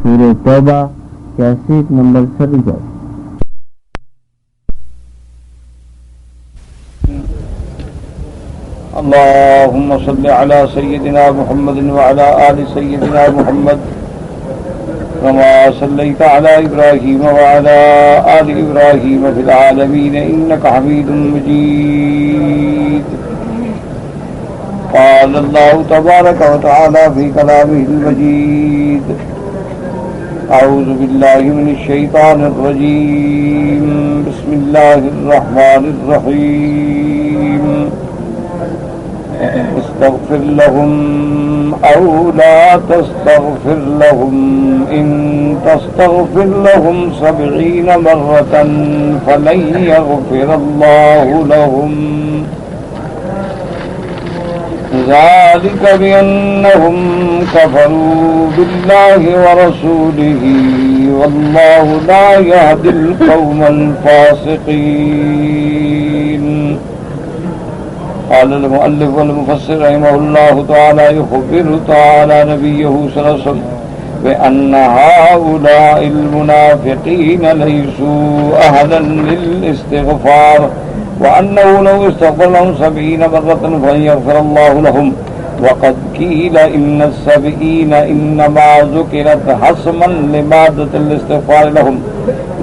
سورہ توبہ cassette number 70۔ اللهم صل على سيدنا محمد وعلى آل سيدنا محمد كما صليت على إبراهيم وعلى آل إبراهيم في العالمين إنك حميد مجيد. قال الله تبارك وتعالى في كلامه المجيد: أعوذ بالله من الشيطان الرجيم. بسم الله الرحمن الرحيم. استغفر لهم أو لا تستغفر لهم إن تستغفر لهم 70 مرة فلن يغفر الله لهم ذلك بأنهم كفروا بالله ورسوله والله لا يهدي القوم الفاسقين. قال المؤلف والمفسر رحمه الله تعالى يخبر تعالى نبيه صلى الله عليه وسلم بأن هؤلاء المنافقين ليسوا أهلا للاستغفار، وأنه لو استغفر لهم 70 مرة فلن يغفر الله لهم. وقد قيل إن 70 إنما ذكرت حسما لمادة الاستغفار لهم،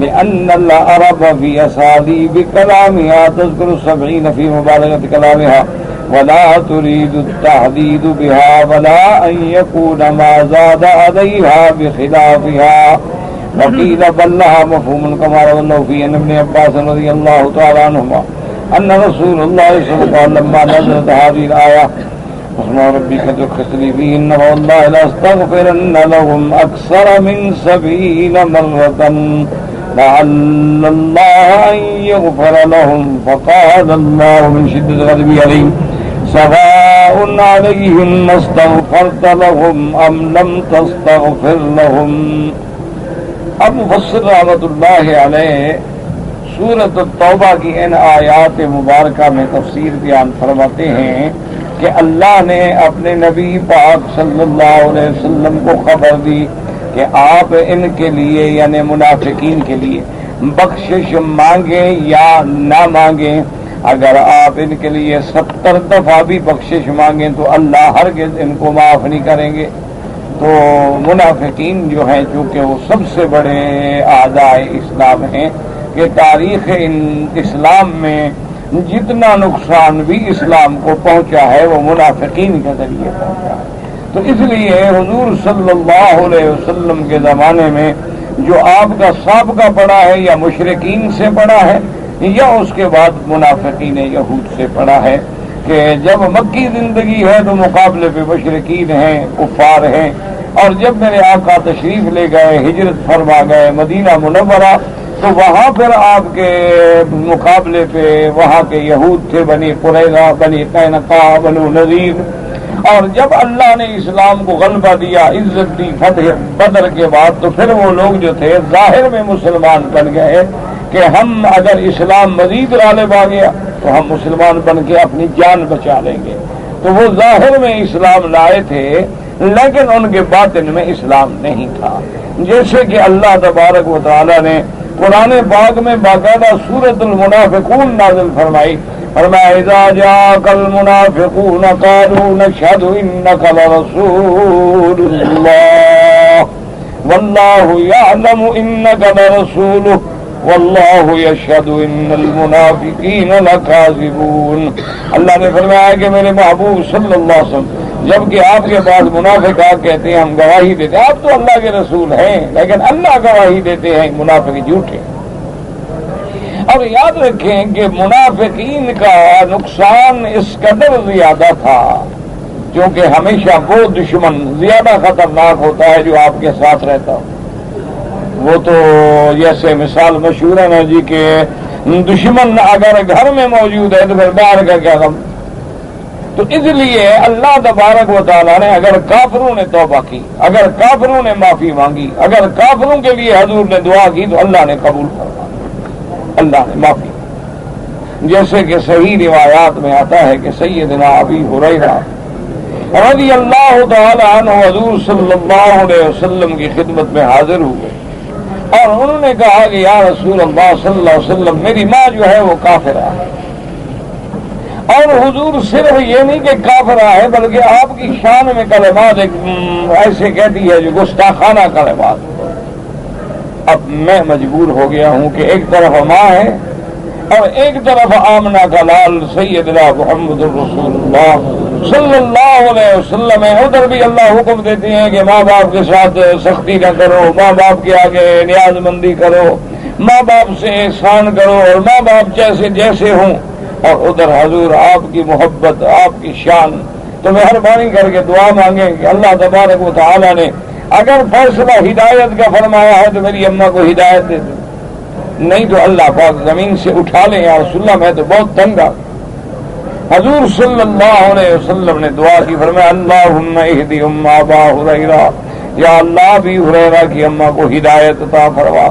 لأن العرب في أساليب كلامها تذكر 70 في مبالغة كلامها ولا تريد التحديد بها ولا أن يكون ما زاد عليها بخلافها. وقيل بل لها مفهوم كما روى الله في أن ابن عباس رضي الله تعالى عنهما أن رسول الله صلى الله عليه وسلم لما نزلت هذه الآية اسمع ربك تخسري فيهن والله لاستغفرن لهم أكثر من 70 مرة لعل الله أن يغفر لهم. فقال الله من شدة غضبه عليهم: سواء عليهم استغفرت لهم أم لم تستغفر لهم. اب مفسر رحمۃ اللہ علیہ سورۃ التوبہ کی ان آیات مبارکہ میں تفسیر بیان فرماتے ہیں کہ اللہ نے اپنے نبی پاک صلی اللہ علیہ وسلم کو خبر دی کہ آپ ان کے لیے یعنی منافقین کے لیے بخشش مانگیں یا نہ مانگیں، اگر آپ ان کے لیے 70 دفعہ بھی بخشش مانگیں تو اللہ ہرگز ان کو معاف نہیں کریں گے. تو منافقین جو ہیں چونکہ وہ سب سے بڑے اعداء اسلام ہیں کہ تاریخ اسلام میں جتنا نقصان بھی اسلام کو پہنچا ہے وہ منافقین کے ذریعے پہنچا ہے. تو اس لیے حضور صلی اللہ علیہ وسلم کے زمانے میں جو آپ کا سابقہ پڑا ہے یا مشرکین سے پڑا ہے یا اس کے بعد منافقین یہود سے پڑا ہے کہ جب مکی زندگی ہے تو مقابلے پہ مشرکین ہیں، کفار ہیں، اور جب میرے آقا تشریف لے گئے، ہجرت فرما گئے مدینہ منورہ، تو وہاں پھر آپ کے مقابلے پہ وہاں کے یہود تھے، بنی قریظہ، بنی قینقاع، بنو نذیر. اور جب اللہ نے اسلام کو غلبہ دیا، عزت دی فتح بدر کے بعد، تو پھر وہ لوگ جو تھے ظاہر میں مسلمان بن گئے کہ ہم اگر اسلام مزید غالب آ گیا تو ہم مسلمان بن کے اپنی جان بچا لیں گے. تو وہ ظاہر میں اسلام لائے تھے لیکن ان کے باطن میں اسلام نہیں تھا. جیسے کہ اللہ تبارک و تعالی نے قرآن پاک میں باقاعدہ سورۃ المنافقون نازل فرمائی. فرمایا: اذا جاءك المنافقون قالوا نشهد انك لرسول الله والله يعلم انك لرسوله والله يشهد ان المنافقين لكاذبون. اللہ نے فرمایا کہ میرے محبوب صلی اللہ علیہ وسلم جبکہ آپ کے پاس منافق کہتے ہیں ہم گواہی دیتے ہیں، آپ تو اللہ کے رسول ہیں لیکن اللہ گواہی دیتے ہیں منافق جھوٹے. اور یاد رکھیں کہ منافقین کا نقصان اس قدر زیادہ تھا کیونکہ ہمیشہ وہ دشمن زیادہ خطرناک ہوتا ہے جو آپ کے ساتھ رہتا ہو. وہ تو جیسے مثال مشہور ہے نا جی کہ دشمن اگر گھر میں موجود ہے تو پھر باہر کا کیا غم. تو اس لیے اللہ تبارک و تعالیٰ نے اگر کافروں نے توبہ کی، اگر کافروں نے معافی مانگی، اگر کافروں کے لیے حضور نے دعا کی تو اللہ نے قبول فرمایا، اللہ نے معافی. جیسے کہ صحیح روایات میں آتا ہے کہ سیدنا ابی ہریرہ رضی اللہ تعالی عنہ حضور صلی اللہ علیہ وسلم کی خدمت میں حاضر ہوئے اور انہوں نے کہا کہ یا رسول اللہ صلی اللہ علیہ وسلم میری ماں جو ہے وہ کافرہ ہے، اور حضور صرف یہ نہیں کہ کافرہ ہے بلکہ آپ کی شان میں کلمات ایسے کہتی ہے جو گستاخانہ کلمات۔ اب میں مجبور ہو گیا ہوں کہ ایک طرف ماں ہے اور ایک طرف آمنہ کا لال سیدنا محمد الرسول اللہ صلی اللہ علیہ وسلم ہے، ادھر بھی اللہ حکم دیتے ہیں کہ ماں باپ کے ساتھ سختی نہ کرو، ماں باپ کے آگے نیاز مندی کرو، ماں باپ سے احسان کرو اور ماں باپ جیسے ہوں، اور ادھر حضور آپ کی محبت آپ کی شان۔ تو مہربانی کر کے دعا مانگیں کہ اللہ تبارک و تعالی نے اگر فیصلہ ہدایت کا فرمایا ہے تو میری اماں کو ہدایت دے دے، نہیں تو اللہ پاک زمین سے اٹھا لیں یا رسول اللہ میں تو بہت تنگا۔ حضور صلی اللہ علیہ وسلم نے دعا کی، فرمایا اللہم اہدی ام ابا ہریرہ، یا اللہ ابی ہریرہ کی اماں کو ہدایت عطا فرما۔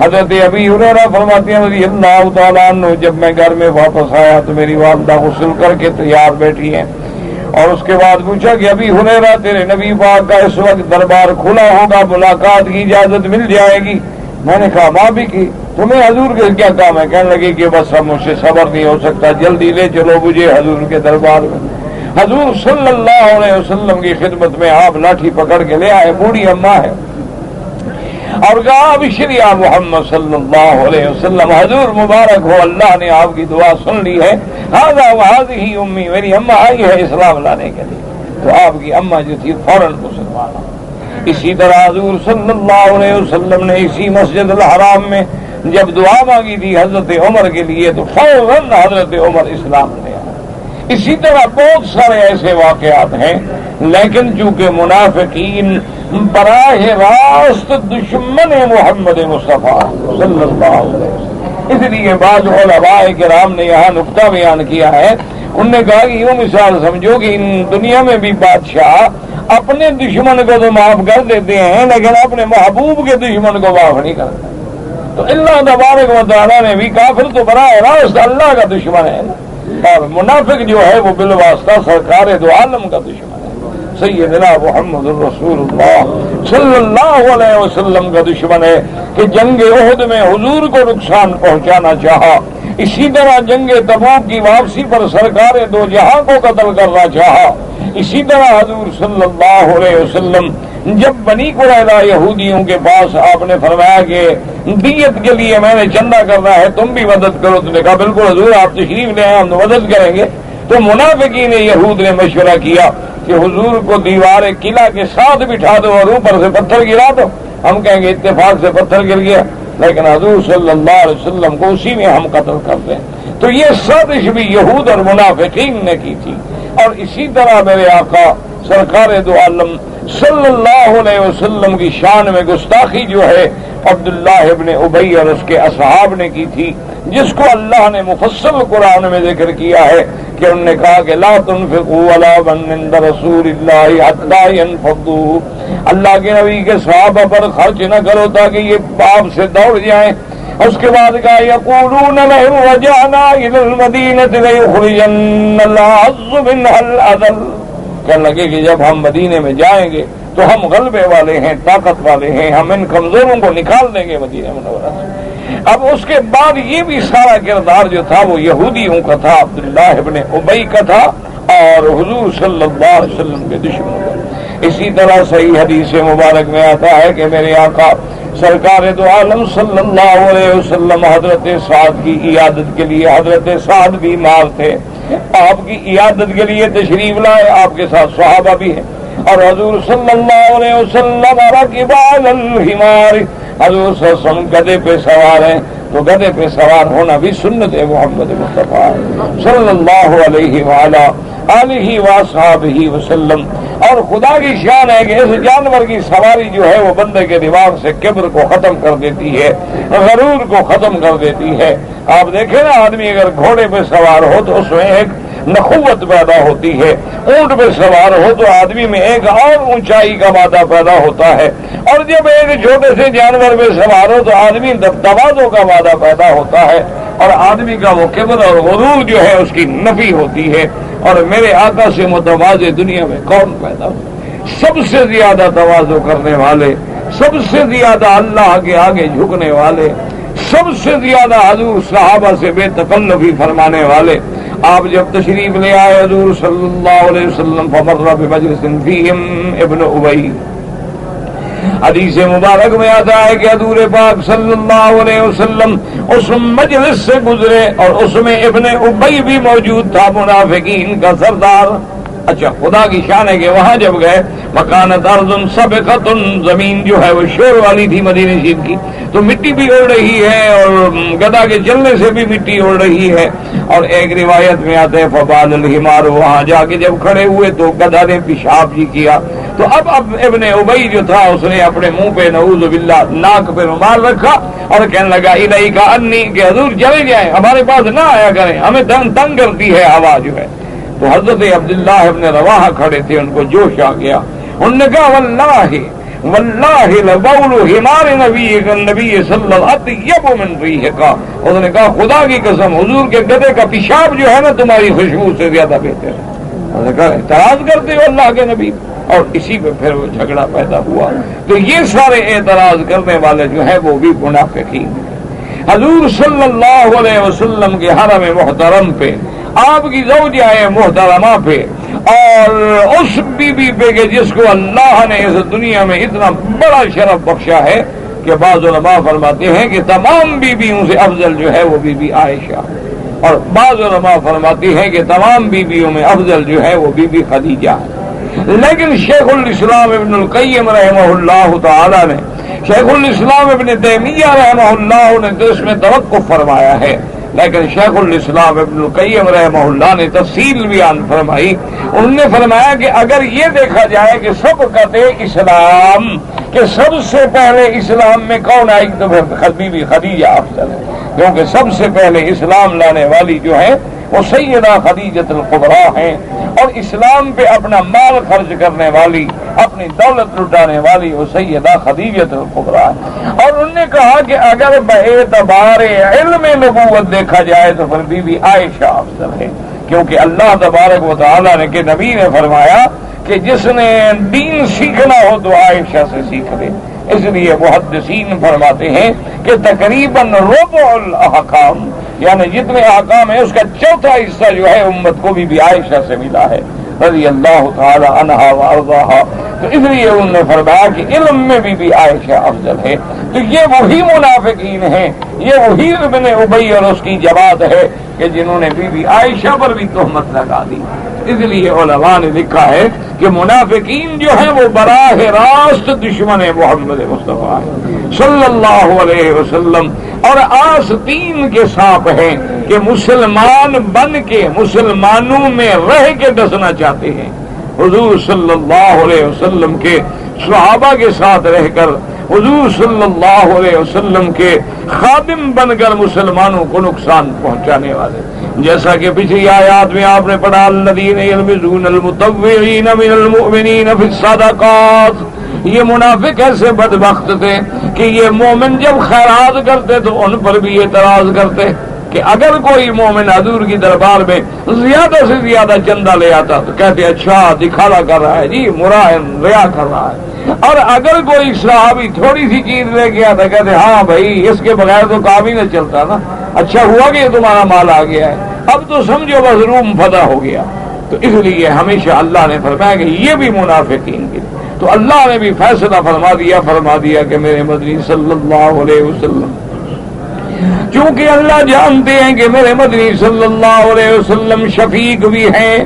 حضرت ابی ہریرہ فرماتے ہیں رضی اللہ تعالیٰ عنہ جب میں گھر میں واپس آیا تو میری والدہ غسل کر کے تیار بیٹھی ہیں، اور اس کے بعد پوچھا کہ ابی ہریرہ تیرے نبی پاک کا اس وقت دربار کھلا ہوگا، ملاقات کی اجازت مل جائے گی؟ میں نے کہا ماں بھی کی، تمہیں حضور کے کیا کام ہے؟ کہنے لگے کہ بس اب مجھ سے صبر نہیں ہو سکتا، جلدی لے چلو مجھے حضور کے دربار میں۔ حضور صلی اللہ علیہ وسلم کی خدمت میں آپ لاٹھی پکڑ کے لے آئے، بوڑھی اماں ہے، اور کہا ابشری یا محمد صلی اللہ علیہ وسلم، حضور مبارک ہو اللہ نے آپ کی دعا سن لی ہے، ھذا وھذہ امی، میری اماں آئی ہے اسلام لانے کے لیے۔ تو آپ کی اماں جو تھی فوراً مسلمان۔ اسی طرح حضور صلی اللہ علیہ وسلم نے اسی مسجد الحرام میں جب دعا مانگی تھی حضرت عمر کے لیے تو فوراً حضرت عمر اسلام لے آئے۔ اسی طرح بہت سارے ایسے واقعات ہیں، لیکن چونکہ منافقین براہ راست دشمن محمد مصطفیٰ صلی اللہ علیہ وسلم، اس لیے بعض علماء کرام نے یہاں نقطہ بیان کیا ہے، انہوں نے کہا کہ یوں مثال سمجھو کہ ان دنیا میں بھی بادشاہ اپنے دشمن کو تو معاف کر دیتے ہیں لیکن اپنے محبوب کے دشمن کو معاف نہیں کرتے۔ تو اللہ تبارک و تعالیٰ نے بھی کافر تو براہ راست اللہ کا دشمن ہے، اور منافق جو ہے وہ بالواسطہ سرکار دو عالم کا دشمن ہے، سیدنا محمد الرسول اللہ صلی اللہ علیہ وسلم کا دشمن ہے، کہ جنگ احد میں حضور کو نقصان پہنچانا چاہا، اسی طرح جنگ تبوک کی واپسی پر سرکار دو جہاں کو قتل کرنا چاہا، اسی طرح حضور صلی اللہ علیہ وسلم جب بنی قریظہ یہودیوں کے پاس آپ نے فرمایا کہ دیت کے لیے میں نے چندہ کرنا ہے تم بھی مدد کرو، تو نے کہا بالکل حضور آپ تشریف لے آئیں ہم مدد کریں گے۔ تو منافقین یہود نے مشورہ کیا کہ حضور کو دیوار قلعہ کے ساتھ بٹھا دو اور اوپر سے پتھر گرا دو، ہم کہیں گے اتفاق سے پتھر گر گیا، لیکن حضور صلی اللہ علیہ وسلم کو اسی میں ہم قتل کر دیں۔ تو یہ سازش بھی یہود اور منافقین نے کی تھی۔ اور اسی طرح میرے آقا سرکار دو عالم صلی اللہ علیہ وسلم کی شان میں گستاخی جو ہے عبداللہ ابن ابی اور اس کے اصحاب نے کی تھی، جس کو اللہ نے مفصل قرآن میں ذکر کیا ہے کہ انہوں نے کہا کہ لا تنفقوا علی من عند رسول اللہ حتی ینفضوا، اللہ کے نبی کے صحابہ پر خرچ نہ کرو تاکہ یہ آپ سے دوڑ جائیں۔ اس کے بعد کہا یقولون لئن رجعنا الی المدینۃ لیخرجن الاعز منها الاذل، کہنے لگے کہ جب ہم مدینے میں جائیں گے تو ہم غلبے والے ہیں، طاقت والے ہیں، ہم ان کمزوروں کو نکال دیں گے مدینہ منورہ سے۔ اب اس کے بعد یہ بھی سارا کردار جو تھا وہ یہودیوں کا تھا، عبداللہ ابن ابی کا تھا اور حضور صلی اللہ علیہ وسلم کے دشمنوں کا۔ اسی طرح صحیح حدیث مبارک میں آتا ہے کہ میرے آقا سرکار دو عالم صلی اللہ علیہ وسلم حضرت سعد کی عیادت کے لیے، حضرت سعد بیمار تھے، آپ کی عیادت کے لیے تشریف لائے، آپ کے ساتھ صحابہ بھی ہیں، اور حضور صلی اللہ علیہ وسلم راکب علی الحمار، حضور صلی اللہ علیہ وسلم گدھے پہ سوار ہیں، تو گدھے پہ سوار ہونا بھی سنت ہے محمد مصطفیٰ صلی اللہ علیہ وآلہ آلہ وصحبہ وسلم۔ اور خدا کی شان ہے کہ اس جانور کی سواری جو ہے وہ بندے کے دماغ سے کبر کو ختم کر دیتی ہے، غرور کو ختم کر دیتی ہے۔ آپ دیکھیں نا آدمی اگر گھوڑے پہ سوار ہو تو اس میں ایک نخوت پیدا ہوتی ہے، اونٹ پہ سوار ہو تو آدمی میں ایک اور اونچائی کا مادہ پیدا ہوتا ہے، اور جب ایک چھوٹے سے جانور پہ سوار ہو تو آدمی تواضع کا مادہ پیدا ہوتا ہے۔ اور آدمی کا وہ کبر اور غرور جو ہے اس کی نفی ہوتی ہے. اور میرے آقا سے متواضع دنیا میں کون پیدا ہو؟ سب سے زیادہ تواضع کرنے والے، سب سے زیادہ اللہ کے آگے جھکنے والے، سب سے زیادہ حضور صحابہ سے بے تکلفی فرمانے والے. آپ جب تشریف لے آئے حضور صلی اللہ علیہ وسلم فمر بمجلس فیہم ابن ابی، حدیث مبارک میں آتا ہے کہ حضور پاک صلی اللہ علیہ وسلم اس مجلس سے گزرے اور اس میں ابن ابی بھی موجود تھا، منافقین کا سردار. اچھا، خدا کی شان ہے کہ وہاں جب گئے مکانت ارض سابقۃ، زمین جو ہے وہ شور والی تھی مدینہ شریف کی، تو مٹی بھی اڑ رہی ہے اور گدھا کے چلنے سے بھی مٹی اڑ رہی ہے. اور ایک روایت میں آتے ہیں فبال الحمار، وہاں جا کے جب کھڑے ہوئے تو گدھا نے پیشاب بھی کیا. تو اب ابن ابی جو تھا اس نے اپنے منہ پہ نعوذ باللہ ناک پہ رومال رکھا اور کہنے لگا الیک انی، کہ حضور چلے جائیں، ہمارے پاس نہ آیا کریں، ہمیں تنگ کرتی ہے ہوا جو ہے. تو حضرت عبداللہ ابن رواحہ کھڑے تھے، ان کو جوش آ گیا. انہوں نے کہا واللہ لبول حمار نبی صلی اللہ اطیب من ریحک، انہوں نے کہا خدا کی قسم حضور کے گدھے کا پیشاب جو ہے نا تمہاری خوشبو سے زیادہ بہتر ہے. انہوں نے کہا اعتراض کرتے ہو اللہ کے نبی، اور اسی پہ پھر وہ جھگڑا پیدا ہوا. تو یہ سارے اعتراض کرنے والے جو ہیں وہ بھی منافقین ہیں. حضور صلی اللہ علیہ وسلم کے حرم محترم پہ، آپ کی زوجہ محترمہ پہ، اور اس بی بی پہ کہ جس کو اللہ نے اس دنیا میں اتنا بڑا شرف بخشا ہے کہ بعض علماء فرماتے ہیں کہ تمام بیویوں سے افضل جو ہے وہ بی بی عائشہ، اور بعض علماء فرماتے ہیں کہ تمام بیویوں میں افضل جو ہے وہ بی بی خدیجہ ہے. لیکن شیخ الاسلام ابن القیم رحمہ اللہ تعالی نے، شیخ الاسلام ابن تیمیہ رحمہ اللہ نے تو اس میں توقف فرمایا ہے، لیکن شیخ الاسلام ابن القیم رحمہ اللہ نے تفصیل بیان فرمائی. انہوں نے فرمایا کہ اگر یہ دیکھا جائے کہ سبقت اسلام، کہ سب سے پہلے اسلام میں کون آئی، تو پھر بی بی خدیجہ افضل ہے، کیونکہ سب سے پہلے اسلام لانے والی جو ہے وہ سیدہ خدیجۃ الکبریٰ ہیں، اور اسلام پہ اپنا مال خرچ کرنے والی، اپنی دولت لٹانے والی وہ سیدہ خدیجۃ الکبریٰ ہے. اور انہوں نے کہا کہ اگر باعتبار علم نبوت دیکھا جائے تو پھر بی بی عائشہ افضل ہے، کیونکہ اللہ تبارک و تعالیٰ نے کہ نبی نے فرمایا کہ جس نے دین سیکھنا ہو تو عائشہ سے سیکھ لے. اس لیے محدثین فرماتے ہیں کہ تقریباً ربع الاحکام، یعنی جتنے احکام ہیں اس کا چوتھا حصہ جو ہے امت کو بھی عائشہ سے ملا ہے رضی اللہ تعالی عنہا وارضاہا. تو اس لیے انہوں نے فرمایا کہ علم میں بھی عائشہ افضل ہے. تو یہ وہی منافقین ہیں، یہ وہی ابن ابی اور اس کی جماعت ہے کہ جنہوں نے بی عائشہ پر بھی تہمت لگا دی. اس لیے علماء نے لکھا ہے کہ منافقین جو ہیں وہ براہ راست دشمن محمد مصطفیٰ صلی اللہ علیہ وسلم، اور آستین کے سانپ ہیں کہ مسلمان بن کے مسلمانوں میں رہ کے ڈسنا چاہتے ہیں. حضور صلی اللہ علیہ وسلم کے صحابہ کے ساتھ رہ کر، حضور صلی اللہ علیہ وسلم کے خادم بن کر مسلمانوں کو نقصان پہنچانے والے، جیسا کہ پچھلی آیات میں آپ نے پڑھا الذین یلمزون المطوعین من المؤمنین فی الصدقات. یہ منافق ایسے بدبخت تھے کہ یہ مومن جب خیرات کرتے تو ان پر بھی اعتراض کرتے کہ اگر کوئی مومن حضور کی دربار میں زیادہ سے زیادہ چندہ لے آتا تو کہتے اچھا دکھاوا کر رہا ہے جی، مراہن ریا کر رہا ہے. اور اگر کوئی صحابی تھوڑی سی چیز لے گیا تو کہتے ہاں بھائی اس کے بغیر تو کام ہی نہ چلتا نا، اچھا ہوا کہ تمہارا مال آ گیا ہے، اب تو سمجھو بس روم فتح ہو گیا. تو اس لیے ہمیشہ اللہ نے فرمایا کہ یہ بھی منافقین کی. تو اللہ نے بھی فیصلہ فرما دیا کہ میرے مدنی صلی اللہ علیہ وسلم، چونکہ اللہ جانتے ہیں کہ میرے مدنی صلی اللہ علیہ وسلم شفیق بھی ہیں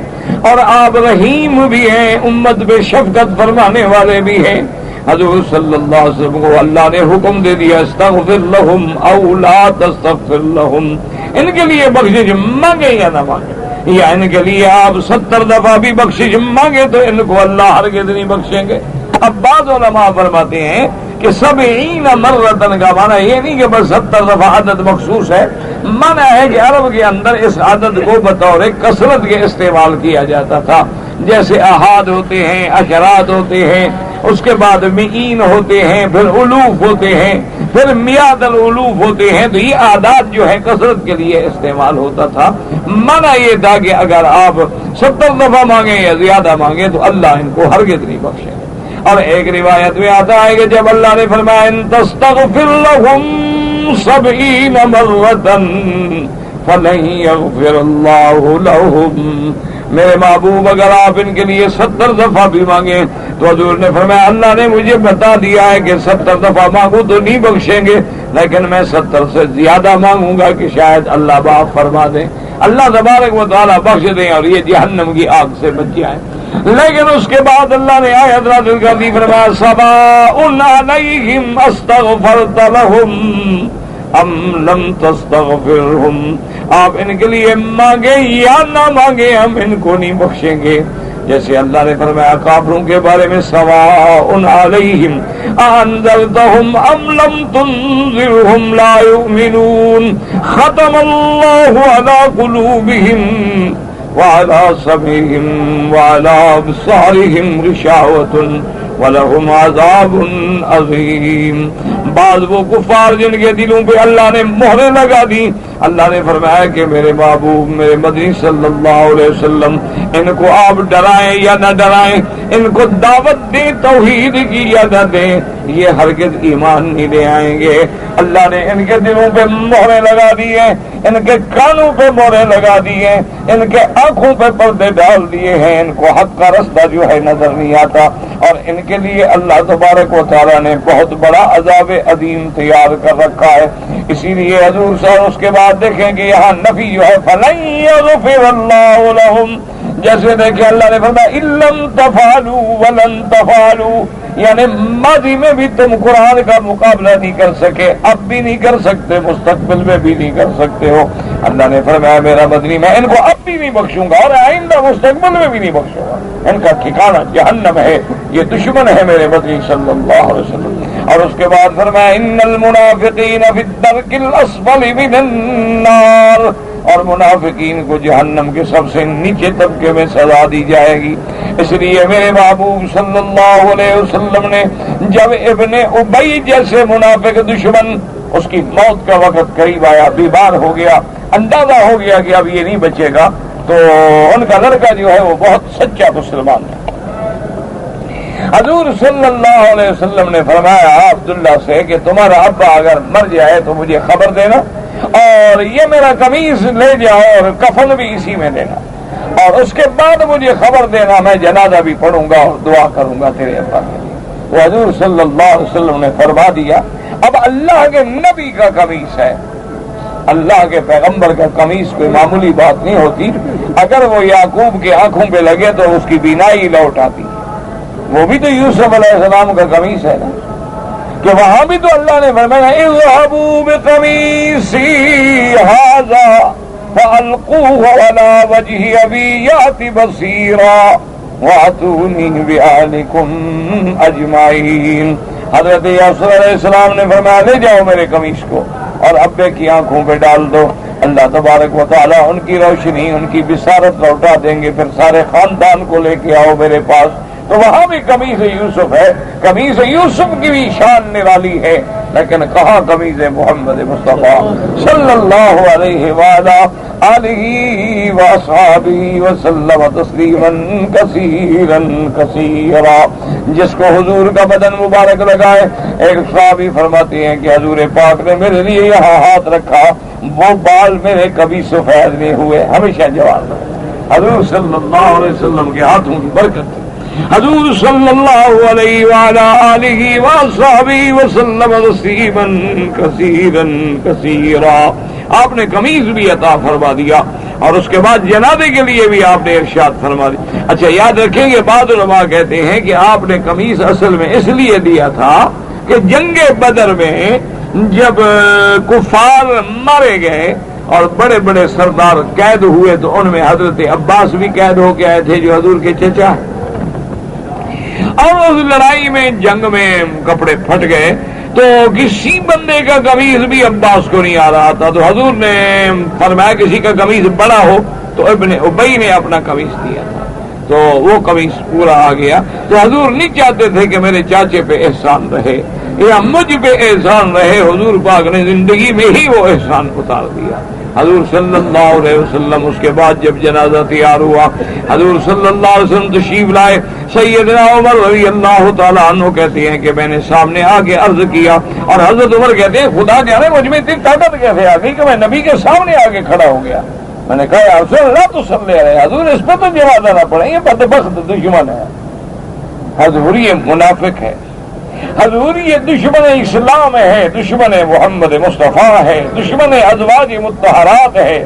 اور آپ رحیم بھی ہیں، امت پہ شفقت فرمانے والے بھی ہیں. حضور صلی اللہ علیہ وسلم کو اللہ نے حکم دے دیا استغفر لہم او لا تستغفر لہم، ان کے لیے بخشش مانگے یا نہ مانگے، یا ان کے لیے آپ 70 دفعہ بھی بخشش مانگے تو ان کو اللہ ہرگز نہیں بخشیں گے. اب بعض علماء فرماتے ہیں کہ 70 مرتن کا معنی یہ نہیں کہ بس 70 دفعہ عدد مخصوص ہے، معنی ہے کہ عرب کے اندر اس عدد کو بطور کثرت کے استعمال کیا جاتا تھا، جیسے احاد ہوتے ہیں، عشرات ہوتے ہیں، اس کے بعد مئین ہوتے ہیں، پھر الوف ہوتے ہیں، پھر میاد الالوف ہوتے ہیں. تو یہ اعداد جو ہے کثرت کے لیے استعمال ہوتا تھا. منع یہ تھا کہ اگر آپ 70 دفعہ مانگیں یا زیادہ مانگیں تو اللہ ان کو ہرگز نہیں بخشے. اور ایک روایت میں آتا ہے کہ جب اللہ نے فرمایا ان تستغفر لهم 70 مرة فلن يغفر الله لهم، میرے محبوب اگر آپ ان کے لیے 70 دفعہ بھی مانگیں تو حضور نے فرمایا اللہ نے مجھے بتا دیا ہے کہ 70 دفعہ مانگوں تو نہیں بخشیں گے، لیکن میں 70 سے زیادہ مانگوں گا کہ شاید اللہ معاف فرما دیں، اللہ تبارک و تعالیٰ بخش دیں اور یہ جہنم کی آگ سے بچ جائیں. لیکن اس کے بعد اللہ نے آیت نازل کر دی، فرمایا سواء علیہم استغفرت لهم ام لم تستغفرهم، آپ ان کے لیے مانگیں یا نہ مانگیں ہم ان کو نہیں بخشیں گے. جیسے اللہ نے فرمایا کافروں کے بارے میں سواء علیہم انذرتهم ام لم تنذرهم لا يؤمنون ختم اللہ علی قلوبهم وعلى سمعهم وعلى ابصارهم غشاوة وَلَهُمْ عَذَابٌ عَظِيمٌ. بعض وہ کفار جن کے دلوں پہ اللہ نے مہریں لگا دی، اللہ نے فرمایا کہ میرے محبوب میرے مدنی صلی اللہ علیہ وسلم ان کو آپ ڈرائیں یا نہ ڈرائیں، ان کو دعوت دیں توحید کی یا نہ دیں، یہ ہرگز ایمان نہیں لے آئیں گے. اللہ نے ان کے دلوں پہ مہریں لگا دی ہیں، ان کے کانوں پہ مہریں لگا دی ہیں، ان کے آنکھوں پہ پردے ڈال دیے ہیں، ان کو حق کا رستہ جو ہے نظر نہیں آتا، اور ان کے لیے اللہ تبارک و تعالیٰ نے بہت بڑا عذاب عظیم تیار کر رکھا ہے. اسی لیے حضور صاحب اس کے بعد دیکھیں کہ یہاں نفی جو ہے فَلَن يَغْفِرَ اللَّهُ لَهُمْ، جیسے دیکھیں اللہ نے فرمایا إِن لَّمْ تَفْعَلُوا وَلَن تَفْعَلُوا، یعنی ماضی میں بھی تم قرآن کا مقابلہ نہیں کر سکے، اب بھی نہیں کر سکتے، مستقبل میں بھی نہیں کر سکتے ہو. اللہ نے فرمایا میرا مدنی میں ان کو اب بھی نہیں بخشوں گا اور آئندہ مستقبل میں بھی نہیں بخشوں گا، ان کا ٹھکانہ جہنم ہے، یہ دشمن ہے میرے مدنی صلی اللہ علیہ وسلم. اور اس کے بعد فرمایا ان المنافقین فی الدرک الاسفل من النار، اور منافقین کو جہنم کے سب سے نیچے طبقے میں سزا دی جائے گی. اس لیے میرے محبوب صلی اللہ علیہ وسلم نے جب ابن ابی جیسے منافق دشمن اس کی موت کا وقت قریب آیا، بیمار ہو گیا، اندازہ ہو گیا کہ اب یہ نہیں بچے گا، تو ان کا لڑکا جو ہے وہ بہت سچا مسلمان ہے. حضور صلی اللہ علیہ وسلم نے فرمایا عبداللہ سے کہ تمہارا ابا اگر مر جائے تو مجھے خبر دینا، اور یہ میرا قمیص لے جاؤ اور کفن بھی اسی میں دینا، اور اس کے بعد مجھے خبر دینا، میں جنازہ بھی پڑھوں گا اور دعا کروں گا تیرے ابا کے لیے. وہ حضور صلی اللہ علیہ وسلم نے فرما دیا اب اللہ کے نبی کا قمیص ہے، اللہ کے پیغمبر کا قمیص کوئی معمولی بات نہیں ہوتی. اگر وہ یعقوب کے آنکھوں پہ لگے تو اس کی بینائی لوٹ آتی. وہ بھی تو یوسف علیہ السلام کا قمیص ہے نا، کہ وہاں بھی تو اللہ نے فرمایا اذهبوا بقمیصی ھذا فالقوه على وجه ابی یأت بصیرا واتونی بأہلکم اجمعین. حضرت یوسف علیہ السلام نے فرمایا لے جاؤ میرے قمیص کو اور ابے کی آنکھوں پہ ڈال دو، اللہ تبارک و تعالیٰ ان کی روشنی ان کی بصارت لوٹا دیں گے، پھر سارے خاندان کو لے کے آؤ میرے پاس. تو وہاں بھی قمیص یوسف ہے، قمیص یوسف کی بھی شان نرالی ہے، لیکن کہاں قمیص محمد مصطفیٰ صلی اللہ علیہ وآلہ آلہ وصحبہ وسلم تسلیما کثیرا کثیرا. جس کو حضور کا بدن مبارک لگائے، ایک صحابی فرماتے ہیں کہ حضور پاک نے میرے لیے یہاں ہاتھ رکھا، وہ بال میرے کبھی سفید نہیں ہوئے، ہمیشہ جوان رہے. حضور صلی اللہ علیہ وسلم کے ہاتھوں کی برکت تھی. حضور صلی اللہ علیہ وآلہ آلہ وصحبہ وسلم تسلیما کثیرا کثیرا. آپ نے قمیص بھی عطا فرما دیا، اور اس کے بعد جنازے کے لیے بھی آپ نے ارشاد فرما دی. اچھا یاد رکھیں گے بعض علماء کہتے ہیں کہ آپ نے قمیص اصل میں اس لیے دیا تھا کہ جنگ بدر میں جب کفار مارے گئے اور بڑے بڑے سردار قید ہوئے تو ان میں حضرت عباس بھی قید ہو کے آئے تھے جو حضور کے چچا، اور اس لڑائی میں جنگ میں کپڑے پھٹ گئے تو کسی بندے کا قمیص بھی عباس کو نہیں آ رہا تھا. تو حضور نے فرمایا کسی کا قمیص بڑا ہو تو ابن ابی نے اپنا قمیص دیا تھا. تو وہ قمیص پورا آ گیا. تو حضور نہیں چاہتے تھے کہ میرے چاچے پہ احسان رہے یا مجھ پہ احسان رہے. حضور پاک نے زندگی میں ہی وہ احسان اتار دیا. حضور صلی اللہ علیہ وسلم اس کے بعد جب جنازہ تیار ہوا, حضور صلی اللہ علیہ وسلم تشریف لائے. سیدنا عمر رضی اللہ تعالیٰ عنہ کہتے ہیں کہ میں نے سامنے آ کے عرض کیا, اور حضرت عمر کہتے ہیں خدا جانے مجھ میں اتنی طاقت کیسے آ گئی کہ میں نبی کے سامنے آ کے کھڑا ہو گیا. میں نے کہا یا رسول اللہ تو سب لے رہے حضور, اس پہ تو جنازہ نہ پڑے, یہ بدبخت دشمن ہے. حضور یہ منافق ہے, حضور یہ دشمن اسلام ہے, دشمن محمد مصطفیٰ ہے, دشمن ازواج مطہرات ہے,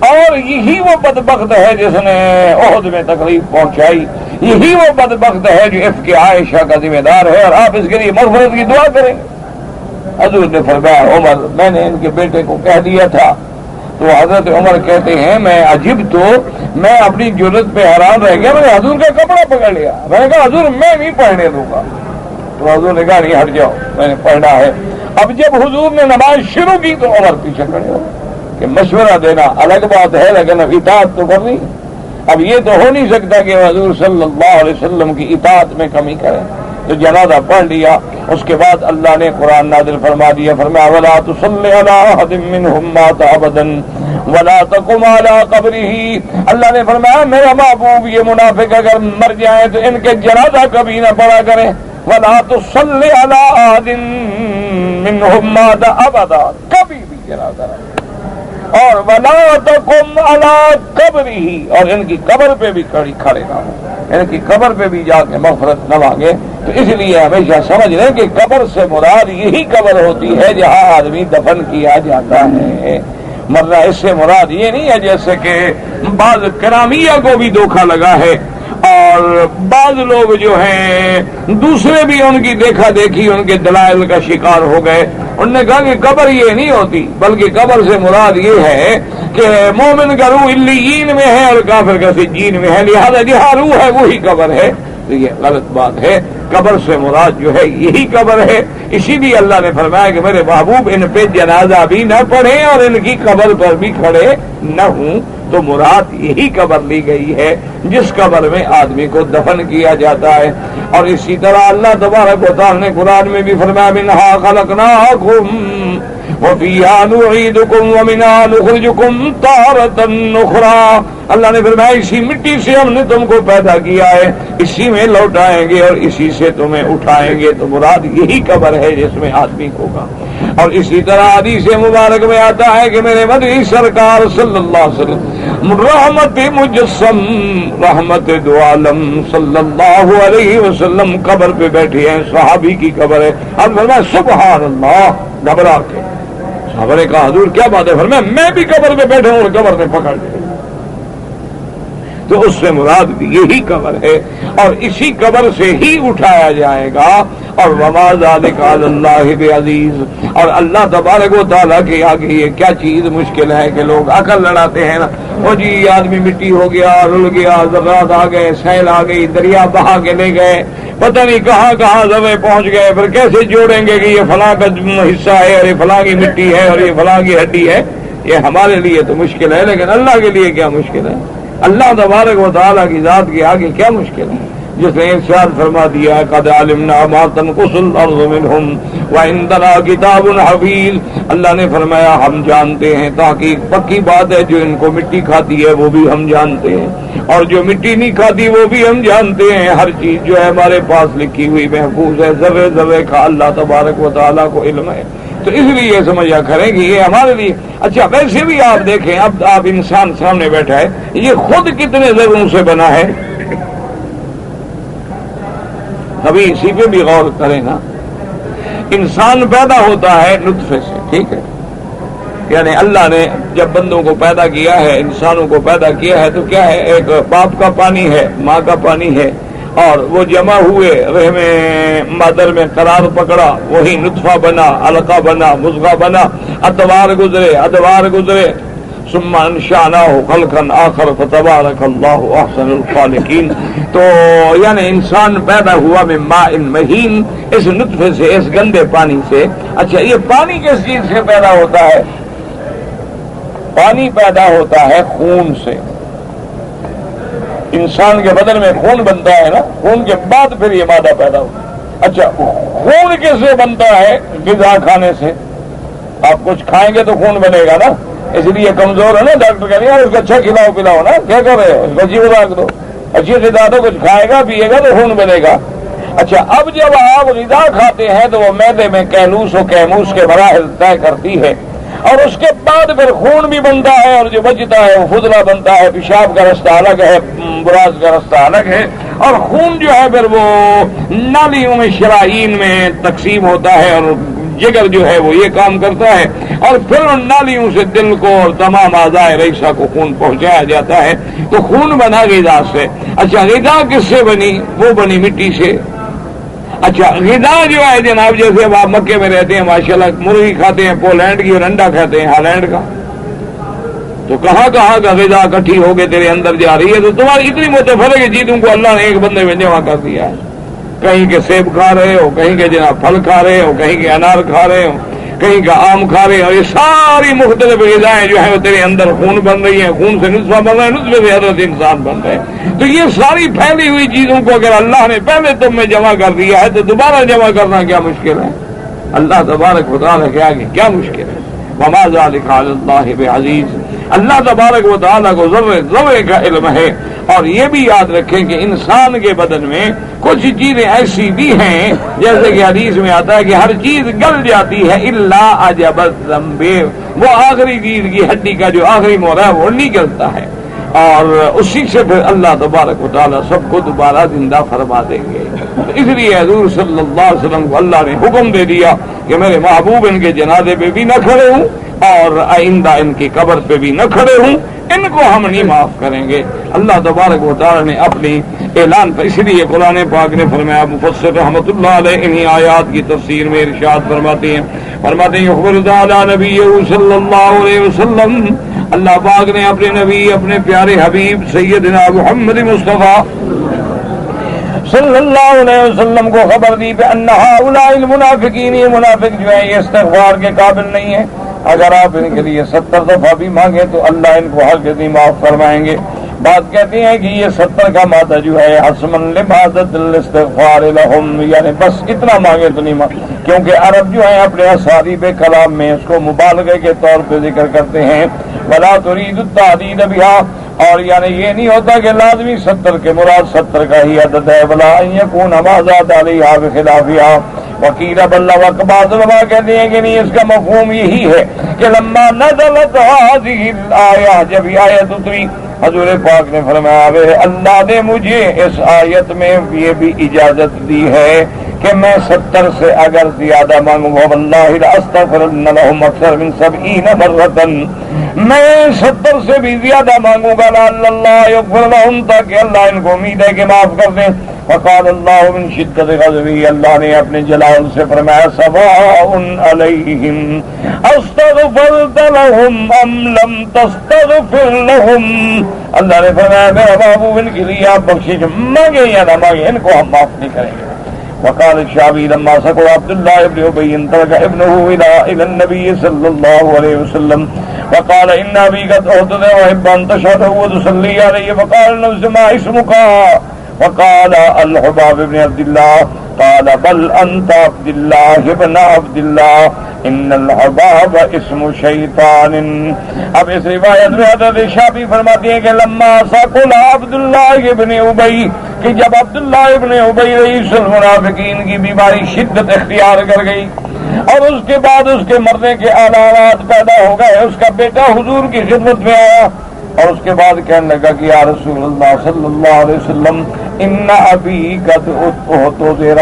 اور یہی وہ بدبخت ہے جس نے احد میں تکلیف پہنچائی. یہی وہ بدبخت ہے جو افک عائشہ کا ذمہ دار ہے, اور آپ اس کے لیے مغفرت کی دعا کریں. حضور نے فرمایا عمر میں نے ان کے بیٹے کو کہہ دیا تھا. تو حضرت عمر کہتے ہیں میں عجب تو میں اپنی جرت پہ حیران رہ گیا, میں نے حضور کا کپڑا پکڑ لیا. میں نے کہا حضور میں نہیں پڑھنے دوں گا. تو حضور نے کہا نہیں ہٹ جاؤ, میں نے پڑھنا ہے. اب جب حضور نے نماز شروع کی تو عمر پیچھے کھڑے ہو کہ مشورہ دینا الگ بات ہے, لیکن اب اطاعت تو کرنی. اب یہ تو ہو نہیں سکتا کہ حضور صلی اللہ علیہ وسلم کی اطاعت میں کمی کریں. تو جنازہ پڑھ لیا. اس کے بعد اللہ نے قرآن نازل فرما دیا, فرمایا ولا تصلی علی احد منهم مات ابدا ولا تقم علی قبره. اللہ نے فرمایا میرا محبوب یہ منافق اگر مر جائیں تو ان کے جنازہ کبھی نہ پڑھا کریں. ولا تصلی علی احد منهم مات ابدا, کبھی بھی جنازہ نہ. اور ولا تقم علی قبره, اور ان کی قبر پہ بھی کھڑے نہ ہو, ان کی قبر پہ بھی جا کے مغفرت نہ مانگے. تو اس لیے ہمیشہ سمجھ لیں کہ قبر سے مراد یہی قبر ہوتی ہے جہاں آدمی دفن کیا جاتا ہے, ورنہ اس سے مراد یہ نہیں ہے جیسے کہ بعض کرامیہ کو بھی دھوکہ لگا ہے, اور بعض لوگ جو ہیں دوسرے بھی ان کی دیکھا دیکھی ان کے دلائل کا شکار ہو گئے. انہوں نے کہا کہ قبر یہ نہیں ہوتی, بلکہ قبر سے مراد یہ ہے کہ مومن کا روح علیین میں ہے اور کافر کا سجین میں ہے, لہذا جہاں روح ہے وہی قبر ہے. تو یہ غلط بات ہے. قبر سے مراد جو ہے یہی قبر ہے. اسی لیے اللہ نے فرمایا کہ میرے محبوب ان پہ جنازہ بھی نہ پڑھیں اور ان کی قبر پر بھی کھڑے نہ ہوں. تو مراد یہی قبر لی گئی ہے جس قبر میں آدمی کو دفن کیا جاتا ہے. اور اسی طرح اللہ تبارک و تعالی نے قرآن میں بھی فرمایا منہا خلقناکم وفیہا نعیدکم ومنہا نخرجکم تارۃ اخری. اللہ نے فرمایا اسی مٹی سے ہم نے تم کو پیدا کیا ہے, اسی میں لوٹائیں گے اور اسی سے تمہیں اٹھائیں گے. تو مراد یہی قبر ہے جس میں آدمی ہوگا. اور اسی طرح حدیث مبارک میں آتا ہے کہ میرے مدنی سرکار صلی اللہ علیہ وسلم رحمت مجسم رحمت دو عالم صلی اللہ علیہ وسلم قبر پہ بیٹھے ہیں. صحابی کی قبر ہے. اب فرمایا سبحان اللہ, گھبرا کے صحابہ نے کہا حضور کیا بات ہے؟ فرمایا میں بھی قبر پہ بیٹھا ہوں, قبر نے پکڑ لیا. تو اس سے مراد بھی یہی قبر ہے اور اسی قبر سے ہی اٹھایا جائے گا. اور وما ذلک علی اللہ بعزیز, اور اللہ تبارک و تعالیٰ کے آگے یہ کیا چیز مشکل ہے کہ لوگ عقل لڑاتے ہیں نا, وہ جی آدمی مٹی ہو گیا, رل گیا, ذرات آ گئے, سیل آ گئی, دریا بہا کے لے گئے, پتہ نہیں کہاں کہاں زوے پہنچ گئے, پھر کیسے جوڑیں گے کہ یہ فلاں کا حصہ ہے اور یہ فلاں کی مٹی ہے اور یہ فلاں کی ہڈی ہے. یہ ہمارے لیے تو مشکل ہے, لیکن اللہ کے لیے کیا مشکل ہے؟ اللہ تبارک و تعالیٰ کی ذات کے آگے کیا مشکل ہے؟ جس نے ارشاد فرما دیا قد علمنا ما تنقص الارض منهم وعندنا کتاب حفیظ. اللہ نے فرمایا ہم جانتے ہیں, تحقیق پکی بات ہے جو ان کو مٹی کھاتی ہے وہ بھی ہم جانتے ہیں, اور جو مٹی نہیں کھاتی وہ بھی ہم جانتے ہیں. ہر چیز جو ہے ہمارے پاس لکھی ہوئی محفوظ ہے, ذرے ذرے کا اللہ تبارک و تعالیٰ کو علم ہے. تو اس لیے سمجھا کریں کہ یہ ہمارے لیے اچھا. ویسے بھی آپ دیکھیں, اب آپ انسان سامنے بیٹھا ہے, یہ خود کتنے ذروں سے بنا ہے, کبھی اسی پہ بھی غور کریں نا. انسان پیدا ہوتا ہے نطفے سے, ٹھیک ہے, یعنی اللہ نے جب بندوں کو پیدا کیا ہے, انسانوں کو پیدا کیا ہے, تو کیا ہے, ایک باپ کا پانی ہے, ماں کا پانی ہے, اور وہ جمع ہوئے رحم مادر میں قرار پکڑا, وہی نطفہ بنا, علقہ بنا, مضغہ بنا, ادوار گزرے ثم انشأناه خلقا آخر فتبارک اللہ احسن الخالقین. تو یعنی انسان پیدا ہوا من ماء مہین, اس نطفے سے, اس گندے پانی سے. اچھا یہ پانی کس چیز سے پیدا ہوتا ہے؟ پانی پیدا ہوتا ہے خون سے. انسان کے بدن میں خون بنتا ہے نا، خون کے بعد پھر یہ مادہ پیدا ہوتا ہے۔ اچھا خون کیسے بنتا ہے؟ غذا کھانے سے۔ آپ کچھ کھائیں گے تو خون بنے گا نا، اس لیے کمزور ہے نا، ڈاکٹر کہہ رہے ہیں اس کو اچھا کھلاؤ پلاؤ نا، کیا کر رہے ہو، اس کو جیو رکھ دو، اچھی غذا تو کچھ کھائے گا پیے گا تو خون بنے گا۔ اچھا اب جب آپ غذا کھاتے ہیں تو وہ معدے میں کیلوس و کیموس کے مراحل طے کرتی ہے، اور اس کے بعد پھر خون بھی بنتا ہے، اور جو بچتا ہے وہ فضلہ بنتا ہے، پیشاب کا رستہ الگ ہے، براز کا رستہ الگ ہے، اور خون جو ہے پھر وہ نالیوں میں شرائین میں تقسیم ہوتا ہے، اور جگر جو ہے وہ یہ کام کرتا ہے، اور پھر ان نالیوں سے دل کو اور تمام اعضاء رئیسہ کو خون پہنچایا جاتا ہے۔ تو خون بنا غذا سے۔ اچھا غذا کس سے بنی؟ وہ بنی مٹی سے۔ اچھا غذا جو ہے جناب، جیسے اب آپ مکے میں رہتے ہیں ماشاءاللہ، مرغی کھاتے ہیں پولینڈ کی اور انڈا کھاتے ہیں ہالینڈ کا، تو کہاں کہاں کا غذا اکٹھی ہو کے تیرے اندر جا رہی ہے، تو تمہاری اتنی متفرق ہے چیزوں کو اللہ نے ایک بندے میں جمع کر دیا ہے۔ کہیں کے سیب کھا رہے ہو، کہیں کے جناب پھل کھا رہے ہو، کہیں کے انار کھا رہے ہو، کہیں کا آم کھا رہے ہو، یہ ساری مختلف غذائیں جو ہیں وہ تیرے اندر خون بن رہی ہیں، خون سے نطفہ بن رہا ہے، نطفے سے حضرت انسان بن رہے ہیں۔ تو یہ ساری پھیلی ہوئی چیزوں کو اگر اللہ نے پہلے تم میں جمع کر دیا ہے تو دوبارہ جمع کرنا کیا مشکل ہے؟ اللہ تبارک و تعالیٰ کے آگے کیا مشکل ہے؟ وما ذلک علی اللہ بعزیز۔ اللہ تبارک و تعالیٰ کو ذرے ذرے کا علم ہے۔ اور یہ بھی یاد رکھیں کہ انسان کے بدن میں کچھ چیزیں ایسی بھی ہیں، جیسے کہ حدیث میں آتا ہے کہ ہر چیز گل جاتی ہے الا عجب الذنب، وہ آخری چیز کی ہڈی کا جو آخری مورا ہے وہ نہیں گلتا ہے، اور اسی سے پھر اللہ تبارک و تعالیٰ سب کو دوبارہ زندہ فرما دیں گے۔ اس لیے حضور صلی اللہ علیہ وسلم کو اللہ نے حکم دے دیا کہ میرے محبوب ان کے جنازے پہ بھی نہ کھڑے ہوں، اور آئندہ ان کی قبر پہ بھی نہ کھڑے ہوں، ان کو ہم نہیں معاف کریں گے۔ اللہ تبارک و تعالیٰ نے اپنی اعلان پر، اس لیے قرآن پاک نے فرمایا، مفسر رحمۃ اللہ علیہ انہی آیات کی تفسیر میں ارشاد فرماتے ہیں یخبر تعالیٰ نبی صلی اللہ علیہ وسلم، اللہ پاک نے اپنے نبی، اپنے پیارے حبیب سیدنا محمد مصطفیٰ صلی اللہ علیہ وسلم کو خبر دی کہ ان ہؤلاء المنافقین، یہ منافق جو ہیں یہ استغفار کے قابل نہیں ہے، اگر آپ ان کے لیے 70 دفعہ بھی مانگے تو اللہ ان کو ہرگز نہیں معاف فرمائیں گے۔ بات کہتے ہیں کہ یہ 70 کا مادہ جو ہے حسمن لمادۃ الاستغفار لهم، یعنی بس اتنا مانگے تو نہیں مانگے، کیونکہ عرب جو ہیں اپنے اسالیب کلام میں اس کو مبالغے کے طور پہ ذکر کرتے ہیں، ولا تريد التعديد بها، اور یعنی یہ نہیں ہوتا کہ لازمی 70 کے مراد 70 کا ہی عدد ہے، ولا ان يكون ما زاد عليها بخلافها، وکیل بلّہ وقباض علماء کہتے ہیں کہ نہیں، اس کا مفہوم یہی ہے کہ لما نزلت هذه الآیہ، جب یہ آیت اتری، حضور پاک نے فرمایا اللہ نے مجھے اس آیت میں یہ بھی اجازت دی ہے کہ میں 70 سے اگر زیادہ مانگوں گا، واللہ لاستغفرن لهم اکثر من 70 مرۃ، میں 70 سے بھی زیادہ مانگوں گا، لعل اللہ یغفر لهم، تاکہ اللہ ان کو امید ہے کہ معاف کر دیں۔ وقال اللہ من شدت غضبہ، اللہ نے اپنے جلال سے فرمایا سواء علیہم استغفرت لهم ام لم تستغفر لهم، اللہ نے فرمایا میرا محبوب ان کے لیے آپ بخشش مانگے یا نہ مانگے، ان کو ہم معاف نہیں کریں گے۔ وقال الشعبی لما سقط عبد الله بن ابی ترك ابنه الى النبي صلی اللہ علیہ وسلم وقال ان ابي قد احدث واحب ان تشهد وتصلي عليه، فقال نفس ما اسمك، وقال الحباب بن عبد الله، قال بل انت عبد الله ابن عبد الله، ان الحباب اسم شیطان۔ اب اس روایت میں حضرت شعبی فرماتے ہیں کہ لما سقل عبداللہ ابن ابی، کہ جب عبداللہ ابن ابی رئیس المنافقین کی بیماری شدت اختیار کر گئی اور اس کے بعد اس کے مرنے کے علامات پیدا ہو گئے، اس کا بیٹا حضور کی خدمت میں آیا اور اس کے بعد کہنے لگا کہ یا رسول اللہ صلی اللہ علیہ وسلم ان ابی قد احتضر،